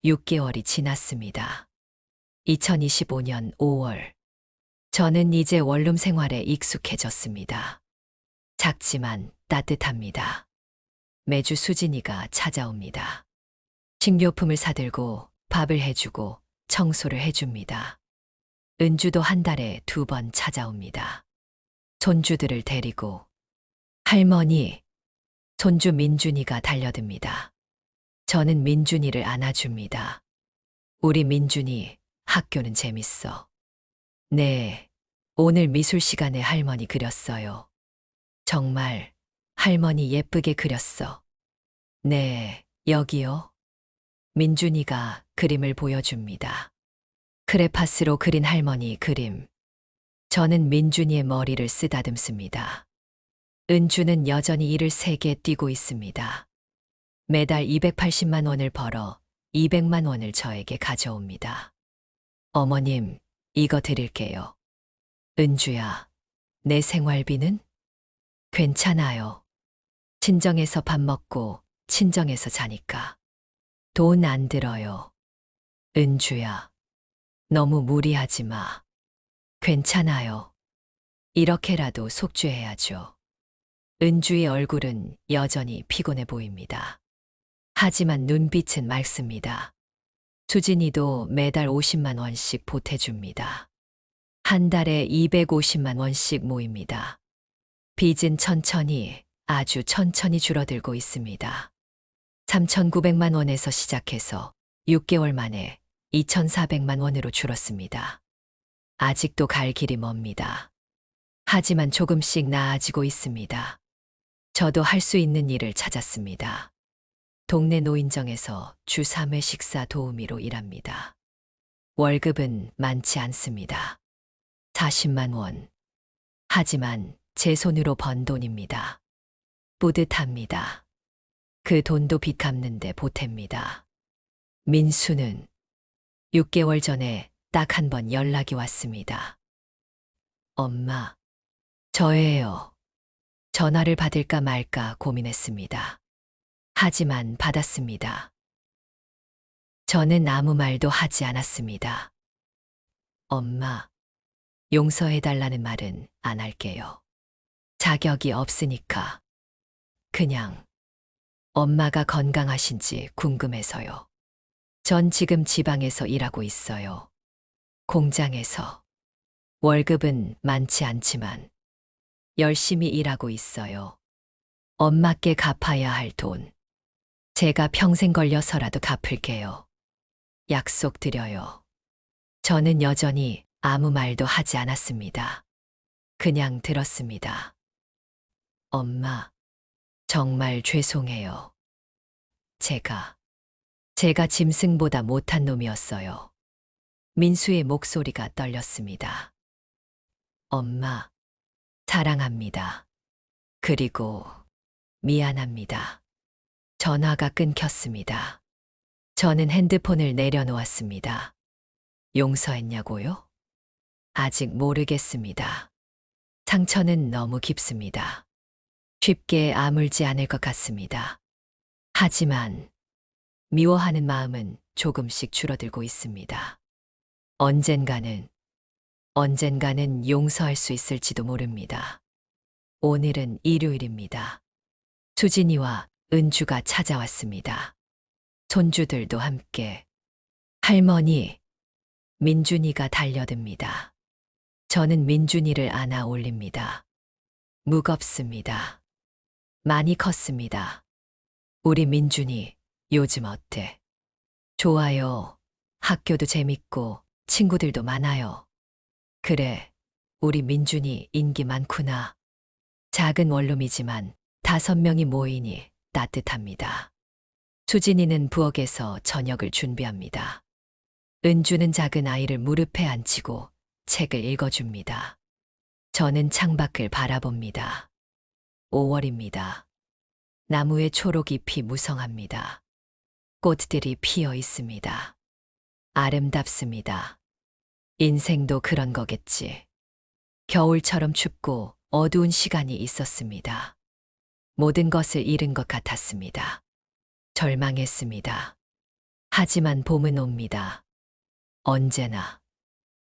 6개월이 지났습니다. 2025년 5월. 저는 이제 원룸 생활에 익숙해졌습니다. 작지만 따뜻합니다. 매주 수진이가 찾아옵니다. 식료품을 사들고 밥을 해주고 청소를 해줍니다. 은주도 한 달에 2번 찾아옵니다. 손주들을 데리고. 할머니, 손주 민준이가 달려듭니다. 저는 민준이를 안아줍니다. 우리 민준이, 학교는 재밌어. 네, 오늘 미술 시간에 할머니 그렸어요. 정말 할머니 예쁘게 그렸어. 네, 여기요. 민준이가 그림을 보여줍니다. 크레파스로 그린 할머니 그림. 저는 민준이의 머리를 쓰다듬습니다. 은주는 여전히 일을 세게 뛰고 있습니다. 매달 280만 원을 벌어 200만 원을 저에게 가져옵니다. 어머님, 이거 드릴게요. 은주야, 내 생활비는? 괜찮아요. 친정에서 밥 먹고 친정에서 자니까. 돈 안 들어요. 은주야, 너무 무리하지 마. 괜찮아요. 이렇게라도 속죄해야죠. 은주의 얼굴은 여전히 피곤해 보입니다. 하지만 눈빛은 맑습니다. 수진이도 매달 50만 원씩 보태줍니다. 한 달에 250만 원씩 모입니다. 빚은 천천히, 아주 천천히 줄어들고 있습니다. 3,900만 원에서 시작해서 6개월 만에 2,400만 원으로 줄었습니다. 아직도 갈 길이 멉니다. 하지만 조금씩 나아지고 있습니다. 저도 할 수 있는 일을 찾았습니다. 동네 노인정에서 주 3회 식사 도우미로 일합니다. 월급은 많지 않습니다. 40만 원. 하지만 제 손으로 번 돈입니다. 뿌듯합니다. 그 돈도 빚 갚는데 보탭니다. 민수는 6개월 전에 딱 한 번 연락이 왔습니다. 엄마, 저예요. 전화를 받을까 말까 고민했습니다. 하지만 받았습니다. 저는 아무 말도 하지 않았습니다. 엄마, 용서해달라는 말은 안 할게요. 자격이 없으니까. 그냥 엄마가 건강하신지 궁금해서요. 전 지금 지방에서 일하고 있어요. 공장에서. 월급은 많지 않지만 열심히 일하고 있어요. 엄마께 갚아야 할 돈. 제가 평생 걸려서라도 갚을게요. 약속드려요. 저는 여전히 아무 말도 하지 않았습니다. 그냥 들었습니다. 엄마, 정말 죄송해요. 제가 짐승보다 못한 놈이었어요. 민수의 목소리가 떨렸습니다. 엄마, 사랑합니다. 그리고 미안합니다. 전화가 끊겼습니다. 저는 핸드폰을 내려놓았습니다. 용서했냐고요? 아직 모르겠습니다. 상처는 너무 깊습니다. 쉽게 아물지 않을 것 같습니다. 하지만 미워하는 마음은 조금씩 줄어들고 있습니다. 언젠가는 용서할 수 있을지도 모릅니다. 오늘은 일요일입니다. 수진이와 은주가 찾아왔습니다. 손주들도 함께. 할머니, 민준이가 달려듭니다. 저는 민준이를 안아 올립니다. 무겁습니다. 많이 컸습니다. 우리 민준이 요즘 어때? 좋아요. 학교도 재밌고 친구들도 많아요. 그래, 우리 민준이 인기 많구나. 작은 원룸이지만 5명이 모이니 따뜻합니다. 수진이는 부엌에서 저녁을 준비합니다. 은주는 작은 아이를 무릎에 앉히고 책을 읽어줍니다. 저는 창밖을 바라봅니다. 5월입니다. 나무의 초록잎이 무성합니다. 꽃들이 피어 있습니다. 아름답습니다. 인생도 그런 거겠지. 겨울처럼 춥고 어두운 시간이 있었습니다. 모든 것을 잃은 것 같았습니다. 절망했습니다. 하지만 봄은 옵니다. 언제나.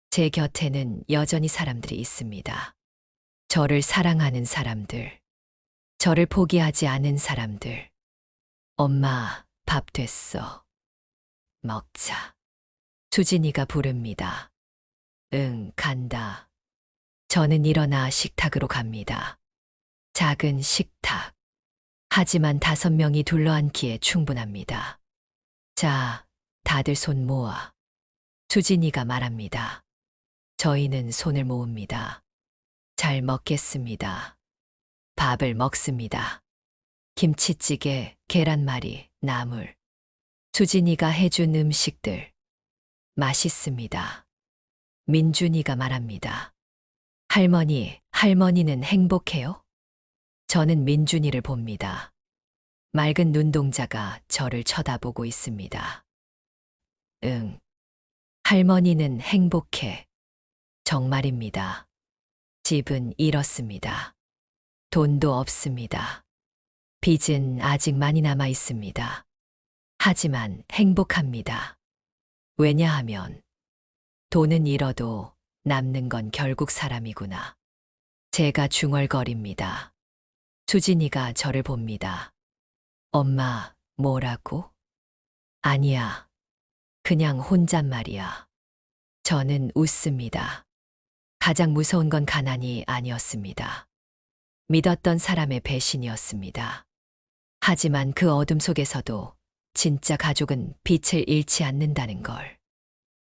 제 곁에는 여전히 사람들이 있습니다. 저를 사랑하는 사람들. 저를 포기하지 않은 사람들. 엄마, 밥 됐어. 먹자. 수진이가 부릅니다. 응, 간다. 저는 일어나 식탁으로 갑니다. 작은 식탁. 하지만 5명이 둘러앉기에 충분합니다. 자, 다들 손 모아. 수진이가 말합니다. 저희는 손을 모읍니다. 잘 먹겠습니다. 밥을 먹습니다. 김치찌개, 계란말이, 나물. 수진이가 해준 음식들. 맛있습니다. 민준이가 말합니다. 할머니는 행복해요? 저는 민준이를 봅니다. 맑은 눈동자가 저를 쳐다보고 있습니다. 응. 할머니는 행복해. 정말입니다. 집은 잃었습니다. 돈도 없습니다. 빚은 아직 많이 남아 있습니다. 하지만 행복합니다. 왜냐하면 돈은 잃어도 남는 건 결국 사람이구나. 제가 중얼거립니다. 수진이가 저를 봅니다. 엄마, 뭐라고? 아니야. 그냥 혼잣말이야. 저는 웃습니다. 가장 무서운 건 가난이 아니었습니다. 믿었던 사람의 배신이었습니다. 하지만 그 어둠 속에서도 진짜 가족은 빛을 잃지 않는다는 걸.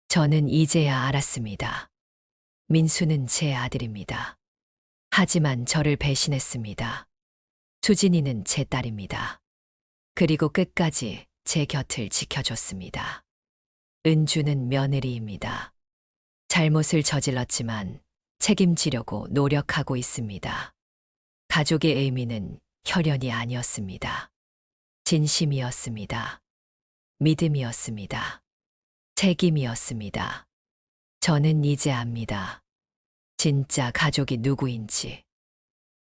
저는 이제야 알았습니다. 민수는 제 아들입니다. 하지만 저를 배신했습니다. 수진이는 제 딸입니다. 그리고 끝까지 제 곁을 지켜줬습니다. 은주는 며느리입니다. 잘못을 저질렀지만 책임지려고 노력하고 있습니다. 가족의 의미는 혈연이 아니었습니다. 진심이었습니다. 믿음이었습니다. 책임이었습니다. 저는 이제 압니다. 진짜 가족이 누구인지.